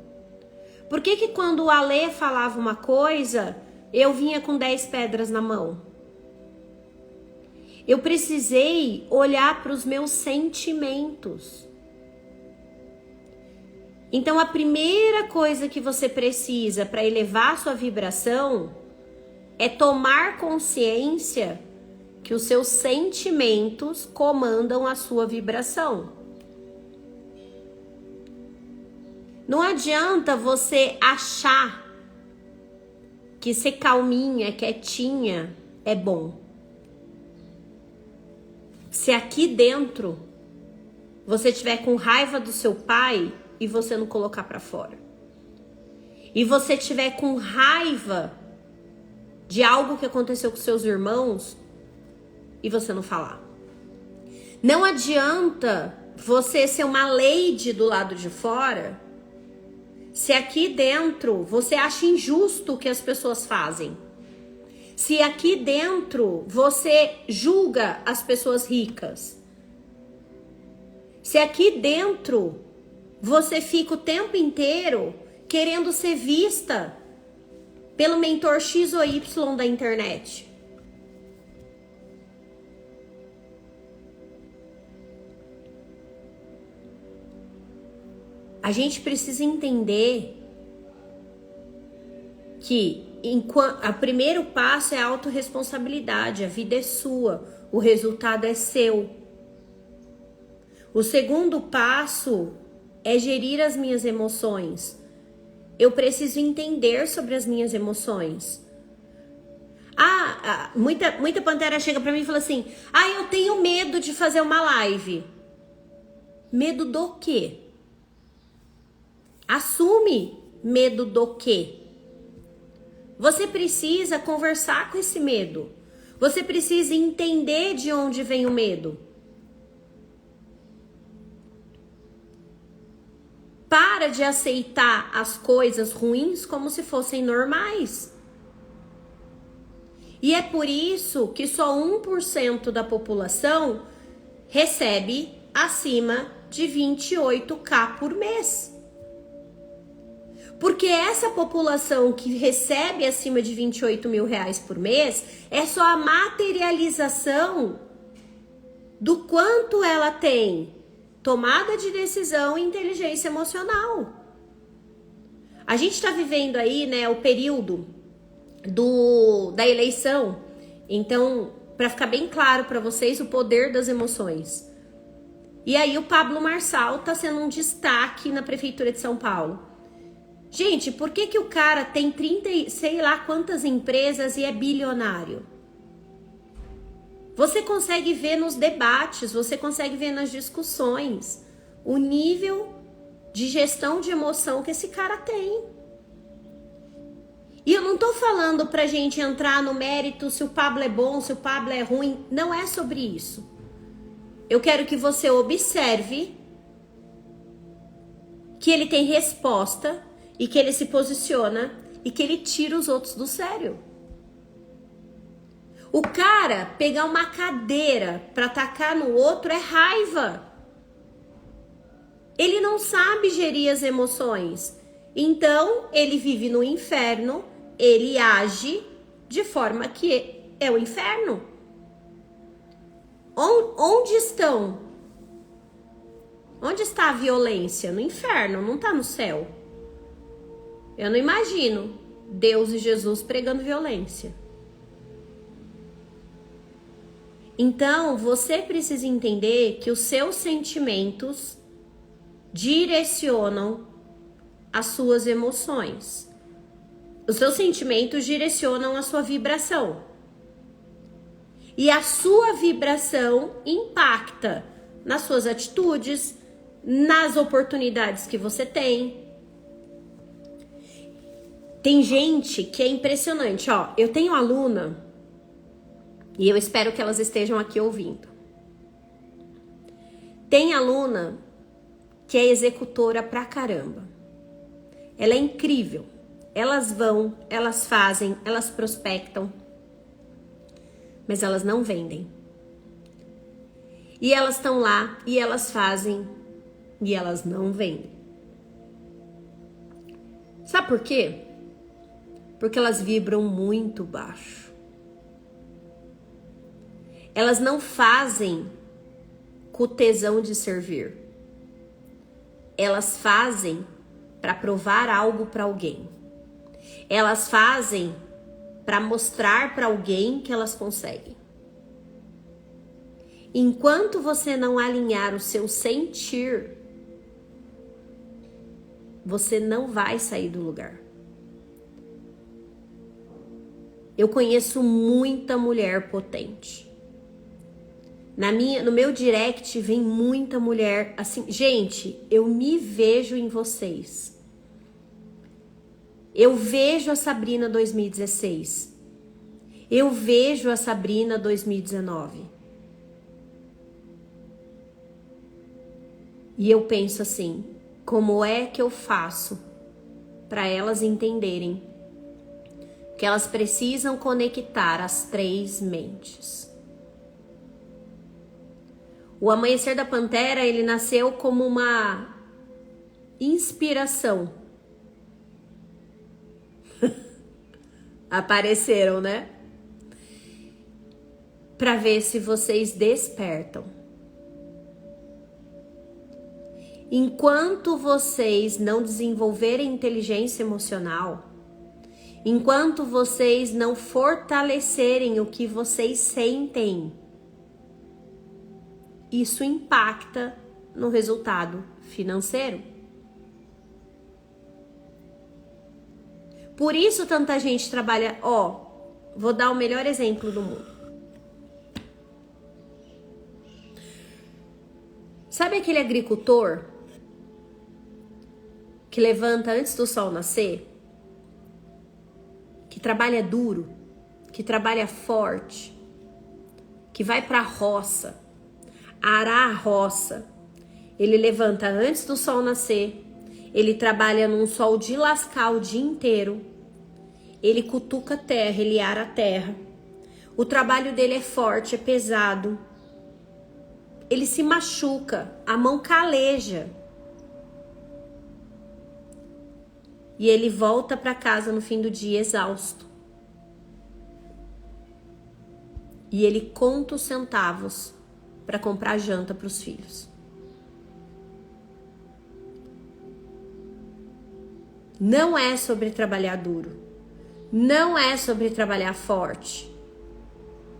Por que quando o Alê falava uma coisa, eu vinha com 10 pedras na mão? Eu precisei olhar para os meus sentimentos. Então, a primeira coisa que você precisa para elevar sua vibração é tomar consciência que os seus sentimentos comandam a sua vibração. Não adianta você achar que ser calminha, quietinha é bom. Se aqui dentro você tiver com raiva do seu pai e você não colocar pra fora, e você tiver com raiva de algo que aconteceu com seus irmãos e você não falar, não adianta você ser uma lady do lado de fora se aqui dentro você acha injusto o que as pessoas fazem, se aqui dentro você julga as pessoas ricas, se aqui dentro você fica o tempo inteiro querendo ser vista pelo mentor X ou Y da internet. A gente precisa entender que o primeiro passo é a autorresponsabilidade, a vida é sua, o resultado é seu. O segundo passo é gerir as minhas emoções. Eu preciso entender sobre as minhas emoções. Muita pantera chega pra mim e fala assim: eu tenho medo de fazer uma live. Medo do quê? Assume medo do quê? Você precisa conversar com esse medo. Você precisa entender de onde vem o medo. Para de aceitar as coisas ruins como se fossem normais. E é por isso que só 1% da população recebe acima de 28.000 por mês. Porque essa população que recebe acima de 28 mil reais por mês é só a materialização do quanto ela tem tomada de decisão e inteligência emocional. A gente está vivendo aí, né, o período da eleição. Então, para ficar bem claro para vocês, o poder das emoções. E aí o Pablo Marçal está sendo um destaque na Prefeitura de São Paulo. Gente, por que o cara tem 30, sei lá quantas empresas e é bilionário? Você consegue ver nos debates, você consegue ver nas discussões o nível de gestão de emoção que esse cara tem. E eu não tô falando pra gente entrar no mérito se o Pablo é bom, se o Pablo é ruim. Não é sobre isso. Eu quero que você observe que ele tem resposta e que ele se posiciona e que ele tira os outros do sério. O cara pegar uma cadeira para atacar no outro é raiva. Ele não sabe gerir as emoções. Então, ele vive no inferno, ele age de forma que é o inferno. Onde estão? Onde está a violência? No inferno, não está no céu. Eu não imagino Deus e Jesus pregando violência. Então, você precisa entender que os seus sentimentos direcionam as suas emoções. Os seus sentimentos direcionam a sua vibração. E a sua vibração impacta nas suas atitudes, nas oportunidades que você tem. Tem gente que é impressionante, ó. Eu tenho aluna, e eu espero que elas estejam aqui ouvindo. Tem aluna que é executora pra caramba. Ela é incrível. Elas vão, elas fazem, elas prospectam, mas elas não vendem. E elas estão lá, e elas fazem, e elas não vendem. Sabe por quê? Porque elas vibram muito baixo. Elas não fazem com o tesão de servir. Elas fazem para provar algo para alguém. Elas fazem para mostrar para alguém que elas conseguem. Enquanto você não alinhar o seu sentir, você não vai sair do lugar. Eu conheço muita mulher potente. No meu direct vem muita mulher assim. Gente, eu me vejo em vocês. Eu vejo a Sabrina 2016. Eu vejo a Sabrina 2019. E eu penso assim, como é que eu faço para elas entenderem que elas precisam conectar as três mentes? O Amanhecer da Pantera, ele nasceu como uma inspiração. Apareceram, né? Para ver se vocês despertam. Enquanto vocês não desenvolverem inteligência emocional, enquanto vocês não fortalecerem o que vocês sentem, isso impacta no resultado financeiro. Por isso tanta gente trabalha, vou dar o melhor exemplo do mundo. Sabe aquele agricultor que levanta antes do sol nascer? Que trabalha duro, que trabalha forte, que vai pra roça, arar a roça. Ele levanta antes do sol nascer, ele trabalha num sol de lascar o dia inteiro, ele cutuca a terra, ele ara a terra. O trabalho dele é forte, é pesado. Ele se machuca, a mão caleja. E ele volta para casa no fim do dia exausto. E ele conta os centavos para comprar janta para os filhos. Não é sobre trabalhar duro. Não é sobre trabalhar forte.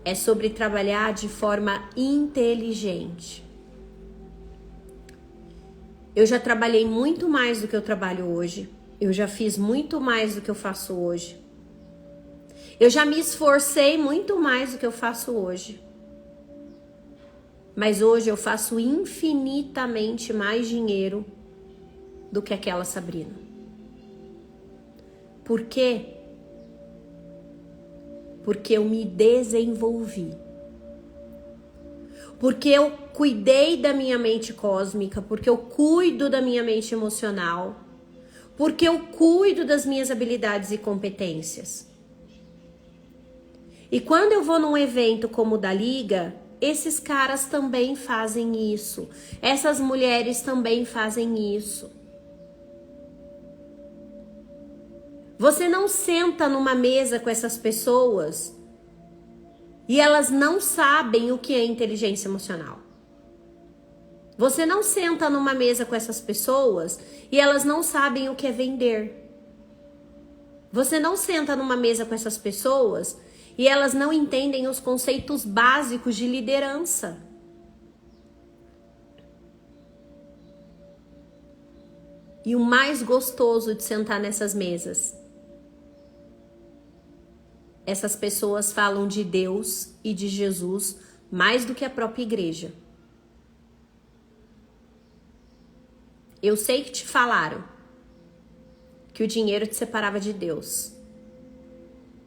É sobre trabalhar de forma inteligente. Eu já trabalhei muito mais do que eu trabalho hoje. Eu já fiz muito mais do que eu faço hoje. Eu já me esforcei muito mais do que eu faço hoje. Mas hoje eu faço infinitamente mais dinheiro do que aquela Sabrina. Por quê? Porque eu me desenvolvi. Porque eu cuidei da minha mente cósmica, porque eu cuido da minha mente emocional, porque eu cuido das minhas habilidades e competências. E quando eu vou num evento como o da Liga, esses caras também fazem isso. Essas mulheres também fazem isso. Você não senta numa mesa com essas pessoas e elas não sabem o que é inteligência emocional. Você não senta numa mesa com essas pessoas e elas não sabem o que é vender. Você não senta numa mesa com essas pessoas E elas não entendem os conceitos básicos de liderança. E o mais gostoso de sentar nessas mesas, essas pessoas falam de Deus e de Jesus mais do que a própria igreja. Eu sei que te falaram que o dinheiro te separava de Deus,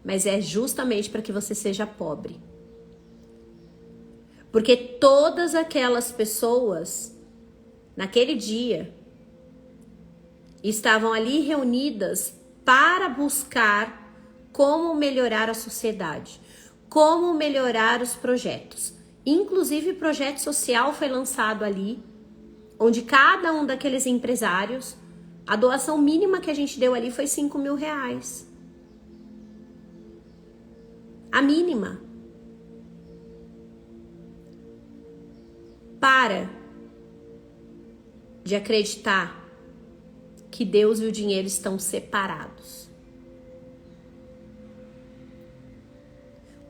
mas é justamente para que você seja pobre. Porque todas aquelas pessoas, naquele dia, estavam ali reunidas para buscar como melhorar a sociedade, como melhorar os projetos. Inclusive, o projeto social foi lançado ali, onde cada um daqueles empresários, a doação mínima que a gente deu ali foi R$5.000. A mínima. Para de acreditar que Deus e o dinheiro estão separados.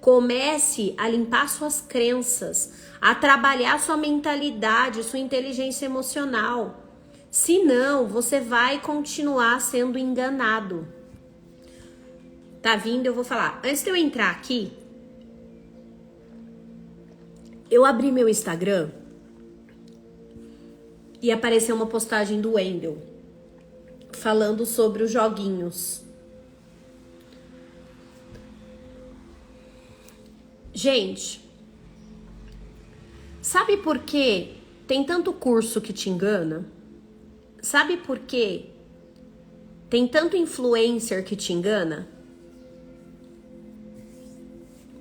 Comece a limpar suas crenças, a trabalhar sua mentalidade, sua inteligência emocional. Senão, você vai continuar sendo enganado. Tá vindo, eu vou falar. Antes de eu entrar aqui, eu abri meu Instagram e apareceu uma postagem do Wendel falando sobre os joguinhos. Gente, sabe por que tem tanto curso que te engana? Sabe por que tem tanto influencer que te engana?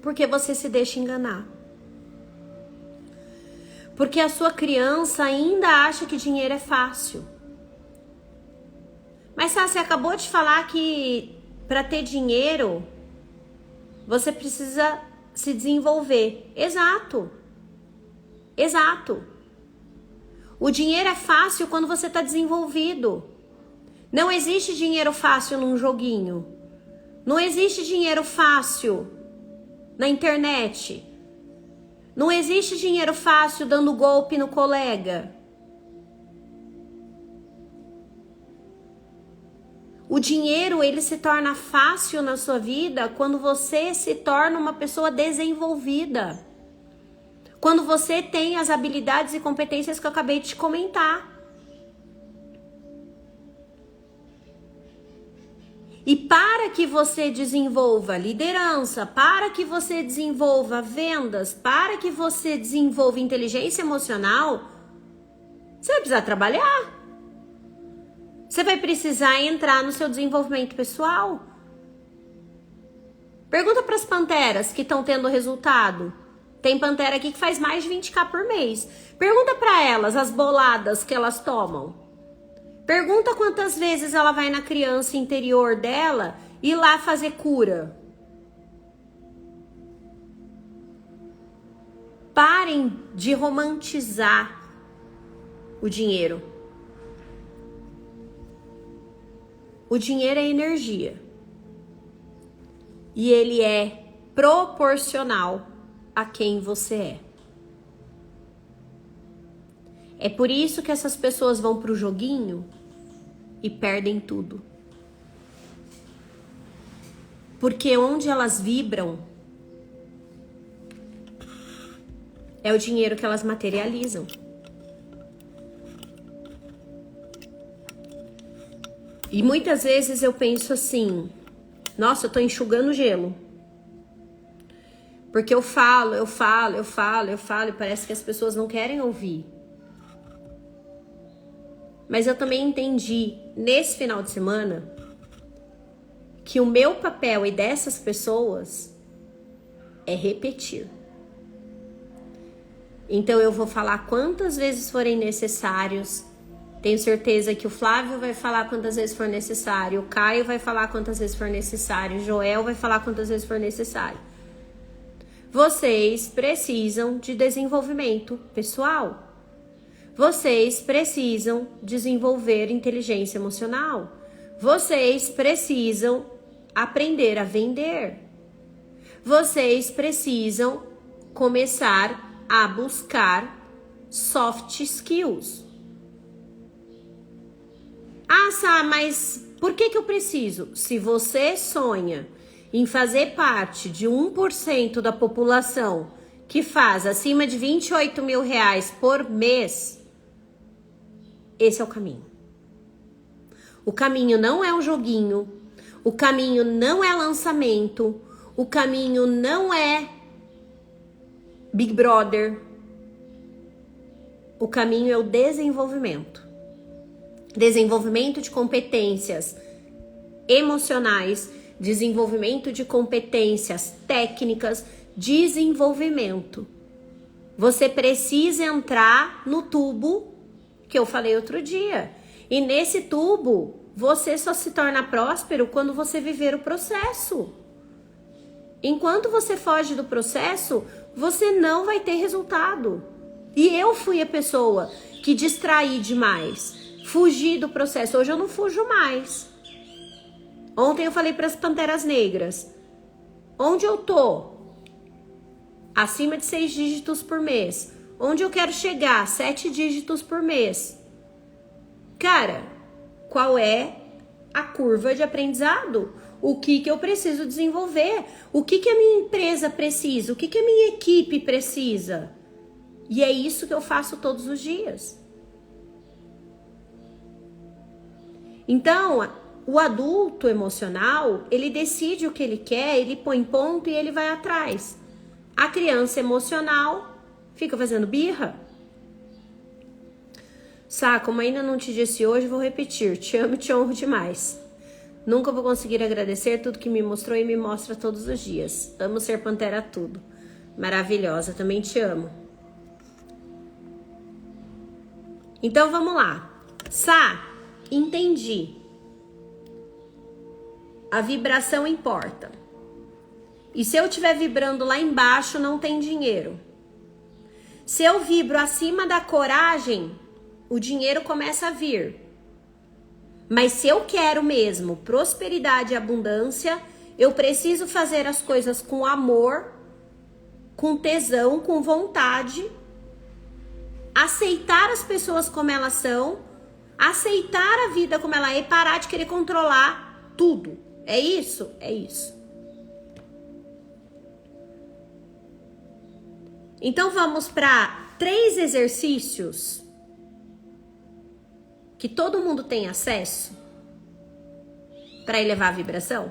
Porque você se deixa enganar. Porque a sua criança ainda acha que dinheiro é fácil. Mas você acabou de falar que para ter dinheiro você precisa se desenvolver. Exato. Exato. O dinheiro é fácil quando você está desenvolvido. Não existe dinheiro fácil num joguinho. Não existe dinheiro fácil na internet. Não existe dinheiro fácil dando golpe no colega. O dinheiro, ele se torna fácil na sua vida quando você se torna uma pessoa desenvolvida. Quando você tem as habilidades e competências que eu acabei de te comentar. E para que você desenvolva liderança, para que você desenvolva vendas, para que você desenvolva inteligência emocional, você vai precisar trabalhar. Você vai precisar entrar no seu desenvolvimento pessoal. Pergunta para as panteras que estão tendo resultado. Tem pantera aqui que faz mais de 20k por mês. Pergunta para elas as boladas que elas tomam. Pergunta quantas vezes ela vai na criança interior dela e lá fazer cura. Parem de romantizar o dinheiro. O dinheiro é energia. E ele é proporcional a quem você é. É por isso que essas pessoas vão pro joguinho e perdem tudo. Porque onde elas vibram é o dinheiro que elas materializam. E muitas vezes eu penso assim, nossa, eu tô enxugando gelo. Porque eu falo e parece que as pessoas não querem ouvir. Mas eu também entendi, nesse final de semana, que o meu papel e dessas pessoas é repetir. Então eu vou falar quantas vezes forem necessários. Tenho certeza que o Flávio vai falar quantas vezes for necessário, o Caio vai falar quantas vezes for necessário, o Joel vai falar quantas vezes for necessário. Vocês precisam de desenvolvimento pessoal. Vocês precisam desenvolver inteligência emocional. Vocês precisam aprender a vender. vocês precisam começar a buscar soft skills. Ah, Sá, mas por que eu preciso? Se você sonha em fazer parte de 1% da população que faz acima de R$28 mil por mês, esse é o caminho. O caminho não é um joguinho, o caminho não é lançamento, o caminho não é Big Brother. O caminho é o desenvolvimento. Desenvolvimento de competências emocionais, desenvolvimento de competências técnicas, desenvolvimento. Você precisa entrar no tubo que eu falei outro dia. E nesse tubo, você só se torna próspero quando você viver o processo. Enquanto você foge do processo, você não vai ter resultado. E eu fui a pessoa que distraí demais. Fugi do processo. Hoje eu não fujo mais. Ontem eu falei para as Panteras Negras. Onde eu tô? Acima de 6 dígitos por mês. Onde eu quero chegar? 7 dígitos por mês. Cara, qual é a curva de aprendizado? O que eu preciso desenvolver? O que a minha empresa precisa? O que a minha equipe precisa? E é isso que eu faço todos os dias. Então, o adulto emocional, ele decide o que ele quer, ele põe ponto e ele vai atrás. A criança emocional fica fazendo birra. Sá, como ainda não te disse hoje, vou repetir. Te amo e te honro demais. Nunca vou conseguir agradecer tudo que me mostrou e me mostra todos os dias. Amo ser Pantera tudo. Maravilhosa, também te amo. Então vamos lá. Sá, entendi. A vibração importa. E se eu estiver vibrando lá embaixo, não tem dinheiro. Se eu vibro acima da coragem, o dinheiro começa a vir. Mas se eu quero mesmo prosperidade e abundância, eu preciso fazer as coisas com amor, com tesão, com vontade, aceitar as pessoas como elas são, aceitar a vida como ela é e parar de querer controlar tudo. É isso? É isso. Então vamos para 3 exercícios que todo mundo tem acesso para elevar a vibração.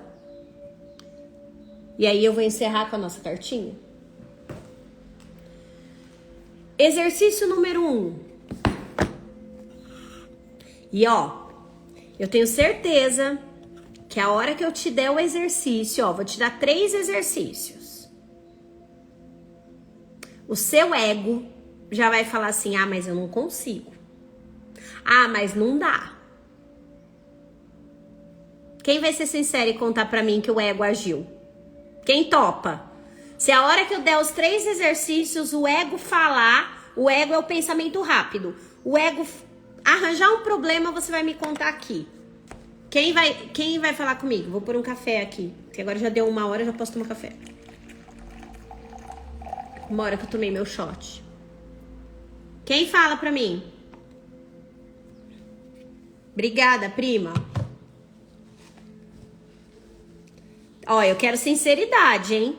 E aí eu vou encerrar com a nossa cartinha. Exercício número 1. E ó, eu tenho certeza que a hora que eu te der o exercício, ó, vou te dar 3 exercícios. O seu ego já vai falar assim: ah, mas eu não consigo. Ah, mas não dá. Quem vai ser sincero e contar pra mim que o ego agiu? Quem topa? Se a hora que eu der os 3 exercícios, o ego falar, o ego é o pensamento rápido. O ego arranjar um problema, você vai me contar aqui. Quem vai falar comigo? Vou pôr um café aqui, porque agora já deu 1 hora, já posso tomar café. 1 hora que eu tomei meu shot. Quem fala pra mim? Obrigada, prima. Ó, eu quero sinceridade, hein?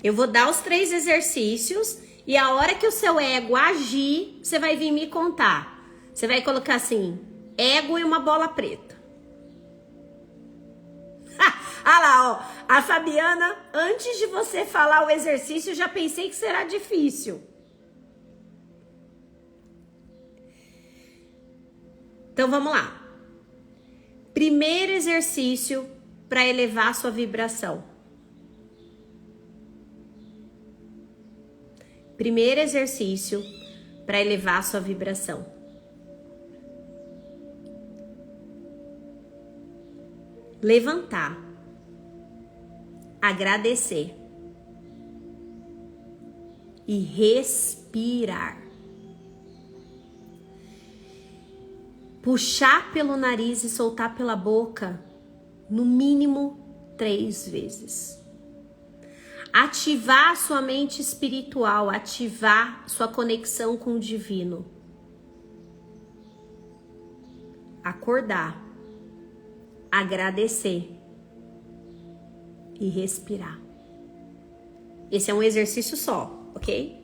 Eu vou dar os 3 exercícios e a hora que o seu ego agir, você vai vir me contar. Você vai colocar assim, ego e uma bola preta. Ah lá, ó. A Fabiana, antes de você falar o exercício, eu já pensei que será difícil. Então vamos lá. Primeiro exercício para elevar a sua vibração. Primeiro exercício para elevar a sua vibração. Levantar. Agradecer. E respirar. Puxar pelo nariz e soltar pela boca no mínimo 3 vezes. ativar sua mente espiritual, ativar sua conexão com o divino. Acordar, agradecer e respirar. Esse é um exercício só, ok?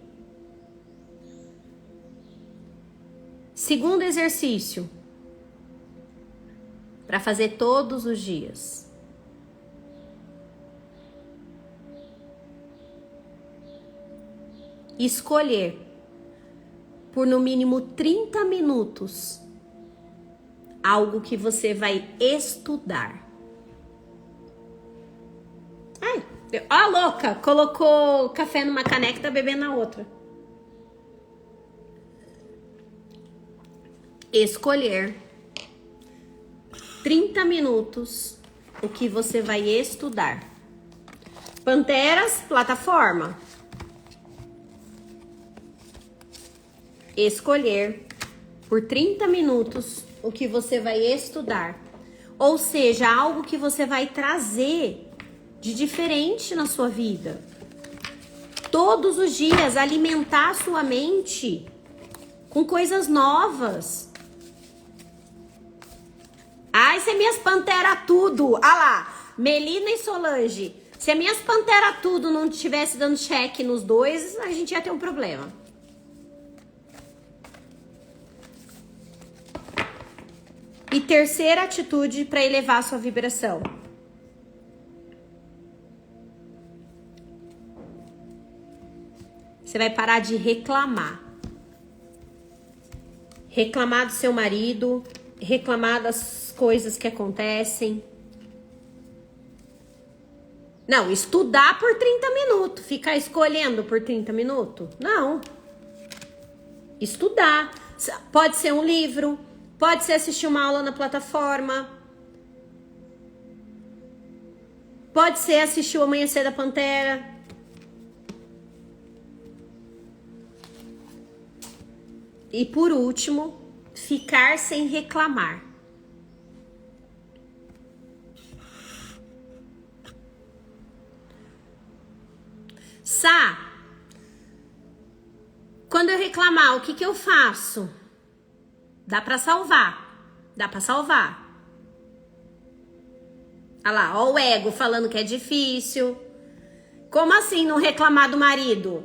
Segundo exercício, para fazer todos os dias. Escolher por no mínimo 30 minutos algo que você vai estudar. Ai, ó, louca, colocou café numa caneca e tá bebendo na outra. Escolher 30 minutos o que você vai estudar. Panteras, plataforma. Escolher por 30 minutos o que você vai estudar. Ou seja, algo que você vai trazer de diferente na sua vida. Todos os dias alimentar a sua mente com coisas novas. Ai, se minhas panteras tudo. Ah lá, Melina e Solange. Se minhas panteras tudo não estivesse dando check nos dois, a gente ia ter um problema. E terceira atitude para elevar a sua vibração. Você vai parar de reclamar. Reclamar do seu marido, reclamar das coisas que acontecem. Não, estudar por 30 minutos. Ficar escolhendo por 30 minutos? Não. Estudar. Pode ser um livro, pode ser assistir uma aula na plataforma, pode ser assistir o Amanhecer da Pantera. E por último, ficar sem reclamar. Sá, quando eu reclamar, o que eu faço? Dá pra salvar. Dá pra salvar. Olha lá, ó o ego falando que é difícil. Como assim não reclamar do marido?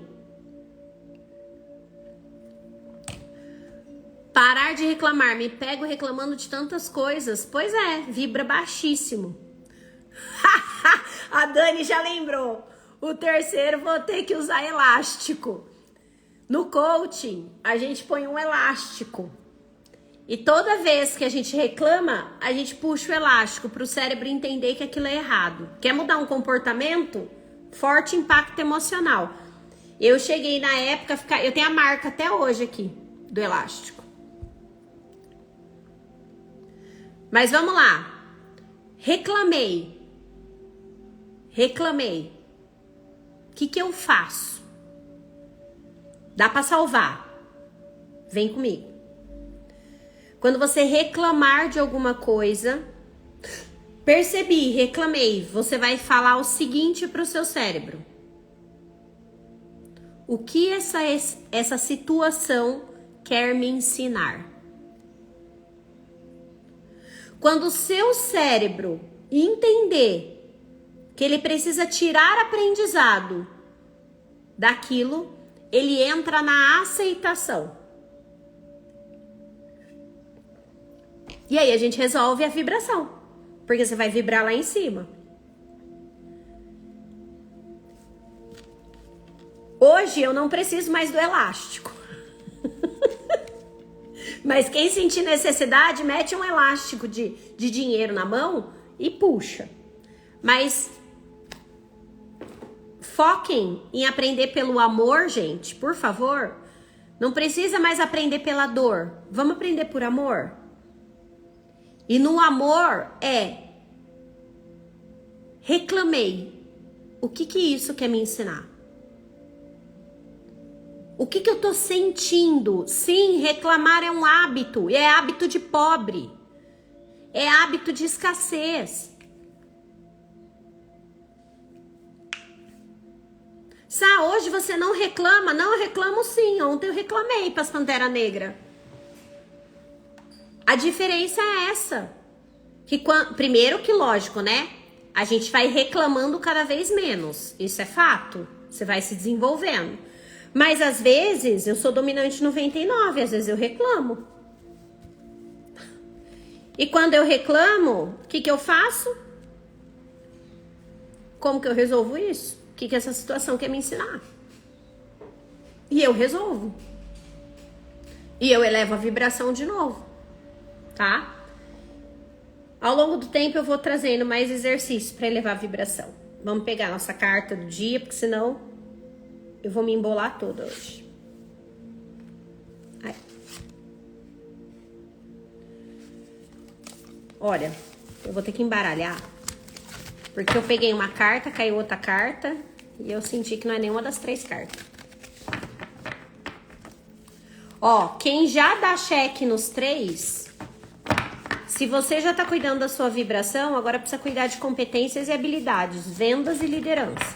Parar de reclamar. Me pego reclamando de tantas coisas. Pois é, vibra baixíssimo. A Dani já lembrou. O terceiro, vou ter que usar elástico. No coaching, a gente põe um elástico. E toda vez que a gente reclama, a gente puxa o elástico para o cérebro entender que aquilo é errado. Quer mudar um comportamento? Forte impacto emocional. Eu cheguei na época, eu tenho a marca até hoje aqui do elástico. Mas vamos lá. Reclamei. O que eu faço? Dá para salvar. Vem comigo. Quando você reclamar de alguma coisa, percebi, reclamei, você vai falar o seguinte para o seu cérebro. O que essa situação quer me ensinar? Quando o seu cérebro entender que ele precisa tirar aprendizado daquilo, ele entra na aceitação. E aí a gente resolve a vibração, porque você vai vibrar lá em cima. Hoje eu não preciso mais do elástico. Mas quem sentir necessidade, mete um elástico de dinheiro na mão e puxa. Mas foquem em aprender pelo amor, gente, por favor. Não precisa mais aprender pela dor. Vamos aprender por amor? E no amor reclamei. O que isso quer me ensinar? O que eu tô sentindo? Sim, reclamar é um hábito. É hábito de pobre. É hábito de escassez. Sá, hoje você não reclama? Não, eu reclamo sim. Ontem eu reclamei para as Pantera Negra. A diferença é essa. Primeiro que lógico, né? A gente vai reclamando cada vez menos. Isso é fato. Você vai se desenvolvendo. Mas às vezes eu sou dominante 99, às vezes eu reclamo. E quando eu reclamo, o que eu faço? Como que eu resolvo isso? O que essa situação quer me ensinar? E eu resolvo. E eu elevo a vibração de novo, tá? Ao longo do tempo eu vou trazendo mais exercícios para elevar a vibração. Vamos pegar nossa carta do dia, porque senão eu vou me embolar toda hoje. Aí. Olha, eu vou ter que embaralhar, porque eu peguei uma carta, caiu outra carta, e eu senti que não é nenhuma das 3 cartas. Ó, quem já dá cheque nos 3, se você já tá cuidando da sua vibração, agora precisa cuidar de competências e habilidades, vendas e liderança.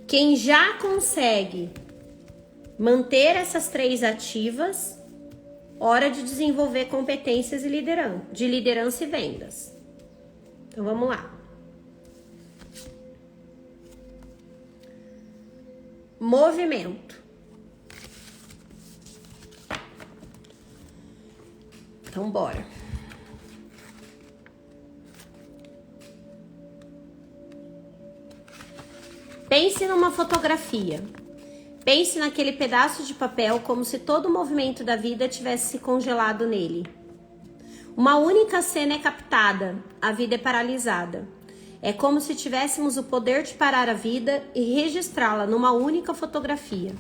Quem já consegue manter essas 3 ativas, hora de desenvolver competências e de liderança e vendas. Então vamos lá. Movimento. Então bora. Pense numa fotografia. Pense naquele pedaço de papel como se todo o movimento da vida tivesse se congelado nele. Uma única cena é captada, a vida é paralisada. É como se tivéssemos o poder de parar a vida e registrá-la numa única fotografia.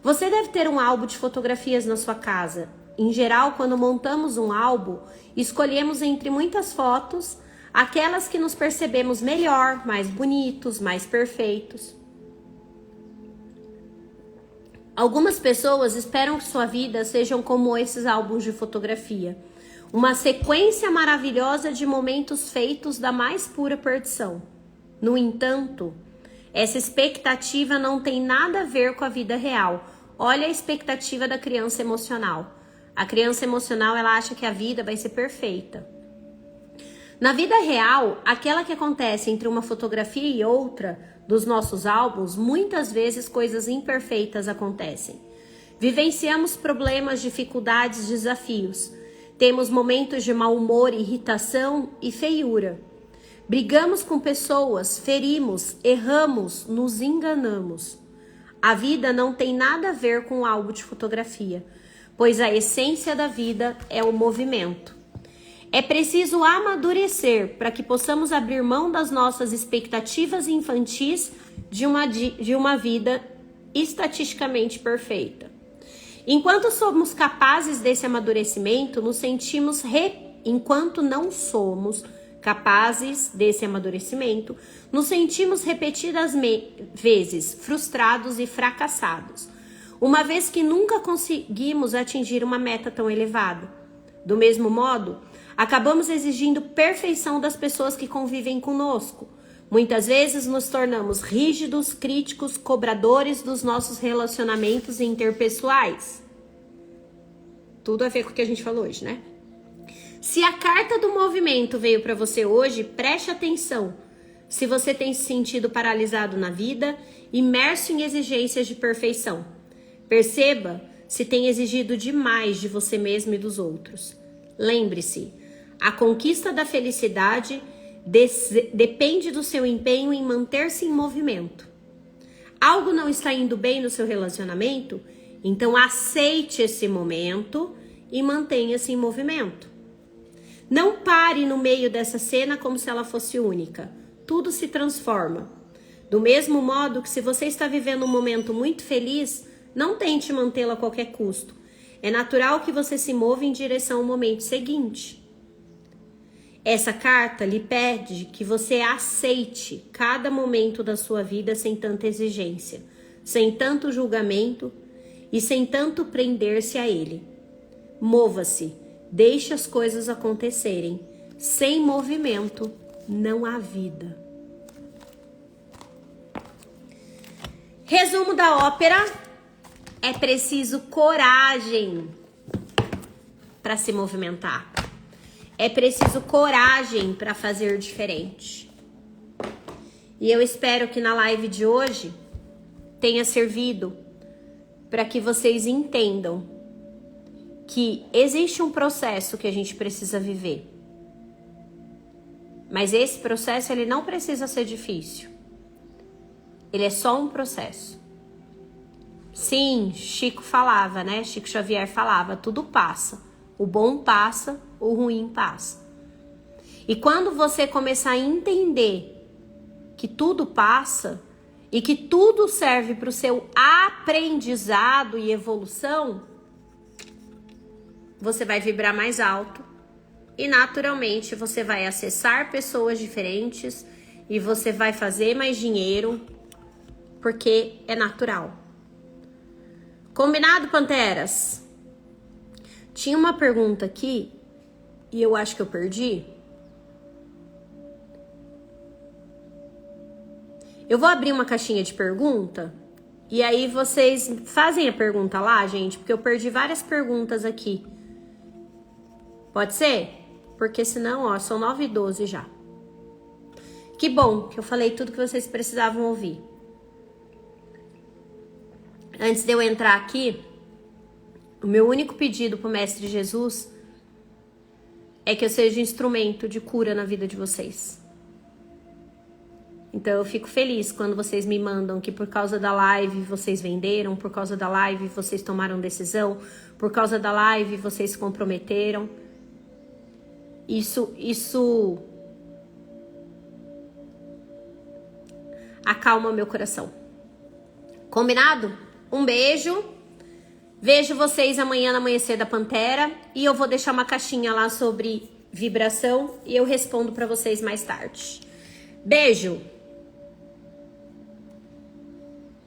Você deve ter um álbum de fotografias na sua casa. Em geral, quando montamos um álbum, escolhemos entre muitas fotos aquelas que nos percebemos melhor, mais bonitos, mais perfeitos. Algumas pessoas esperam que sua vida sejam como esses álbuns de fotografia. Uma sequência maravilhosa de momentos feitos da mais pura perdição. No entanto, essa expectativa não tem nada a ver com a vida real. Olha a expectativa da criança emocional. A criança emocional, ela acha que a vida vai ser perfeita. Na vida real, aquela que acontece entre uma fotografia e outra dos nossos álbuns, muitas vezes coisas imperfeitas acontecem. Vivenciamos problemas, dificuldades, desafios. Temos momentos de mau humor, irritação e feiura. Brigamos com pessoas, ferimos, erramos, nos enganamos. A vida não tem nada a ver com o álbum de fotografia, pois a essência da vida é o movimento. É preciso amadurecer para que possamos abrir mão das nossas expectativas infantis de uma vida estatisticamente perfeita. Enquanto somos capazes desse amadurecimento, enquanto não somos capazes desse amadurecimento, nos sentimos repetidas vezes frustrados e fracassados, uma vez que nunca conseguimos atingir uma meta tão elevada. Do mesmo modo, acabamos exigindo perfeição das pessoas que convivem conosco. Muitas vezes nos tornamos rígidos, críticos, cobradores dos nossos relacionamentos interpessoais. Tudo a ver com o que a gente falou hoje, né? Se a carta do movimento veio para você hoje, preste atenção. Se você tem se sentido paralisado na vida, imerso em exigências de perfeição. Perceba se tem exigido demais de você mesmo e dos outros. Lembre-se, a conquista da felicidade depende do seu empenho em manter-se em movimento. Algo não está indo bem no seu relacionamento? Então aceite esse momento e mantenha-se em movimento. Não pare no meio dessa cena como se ela fosse única. Tudo se transforma. Do mesmo modo que se você está vivendo um momento muito feliz, não tente mantê-lo a qualquer custo. É natural que você se mova em direção ao momento seguinte. Essa carta lhe pede que você aceite cada momento da sua vida sem tanta exigência, sem tanto julgamento e sem tanto prender-se a ele. Mova-se, deixe as coisas acontecerem. Sem movimento, não há vida. Resumo da ópera: é preciso coragem para se movimentar. É preciso coragem para fazer diferente. E eu espero que na live de hoje tenha servido para que vocês entendam que existe um processo que a gente precisa viver. Mas esse processo, ele não precisa ser difícil. Ele é só um processo. Sim, Chico falava, né? Chico Xavier falava, tudo passa. O bom passa, o ruim passa. E quando você começar a entender que tudo passa e que tudo serve para o seu aprendizado e evolução, você vai vibrar mais alto e naturalmente você vai acessar pessoas diferentes e você vai fazer mais dinheiro, porque é natural. Combinado, Panteras? Tinha uma pergunta aqui e eu acho que eu perdi. Eu vou abrir uma caixinha de pergunta e aí vocês fazem a pergunta lá, gente, porque eu perdi várias perguntas aqui. Pode ser? Porque senão, ó, são 9h12 já. Que bom que eu falei tudo que vocês precisavam ouvir. Antes de eu entrar aqui, o meu único pedido pro Mestre Jesus é que eu seja instrumento de cura na vida de vocês. Então eu fico feliz quando vocês me mandam que por causa da live vocês venderam, por causa da live vocês tomaram decisão, por causa da live vocês se comprometeram. Isso acalma meu coração. Combinado? Um beijo. Vejo vocês amanhã no Amanhecer da Pantera e eu vou deixar uma caixinha lá sobre vibração e eu respondo para vocês mais tarde. Beijo!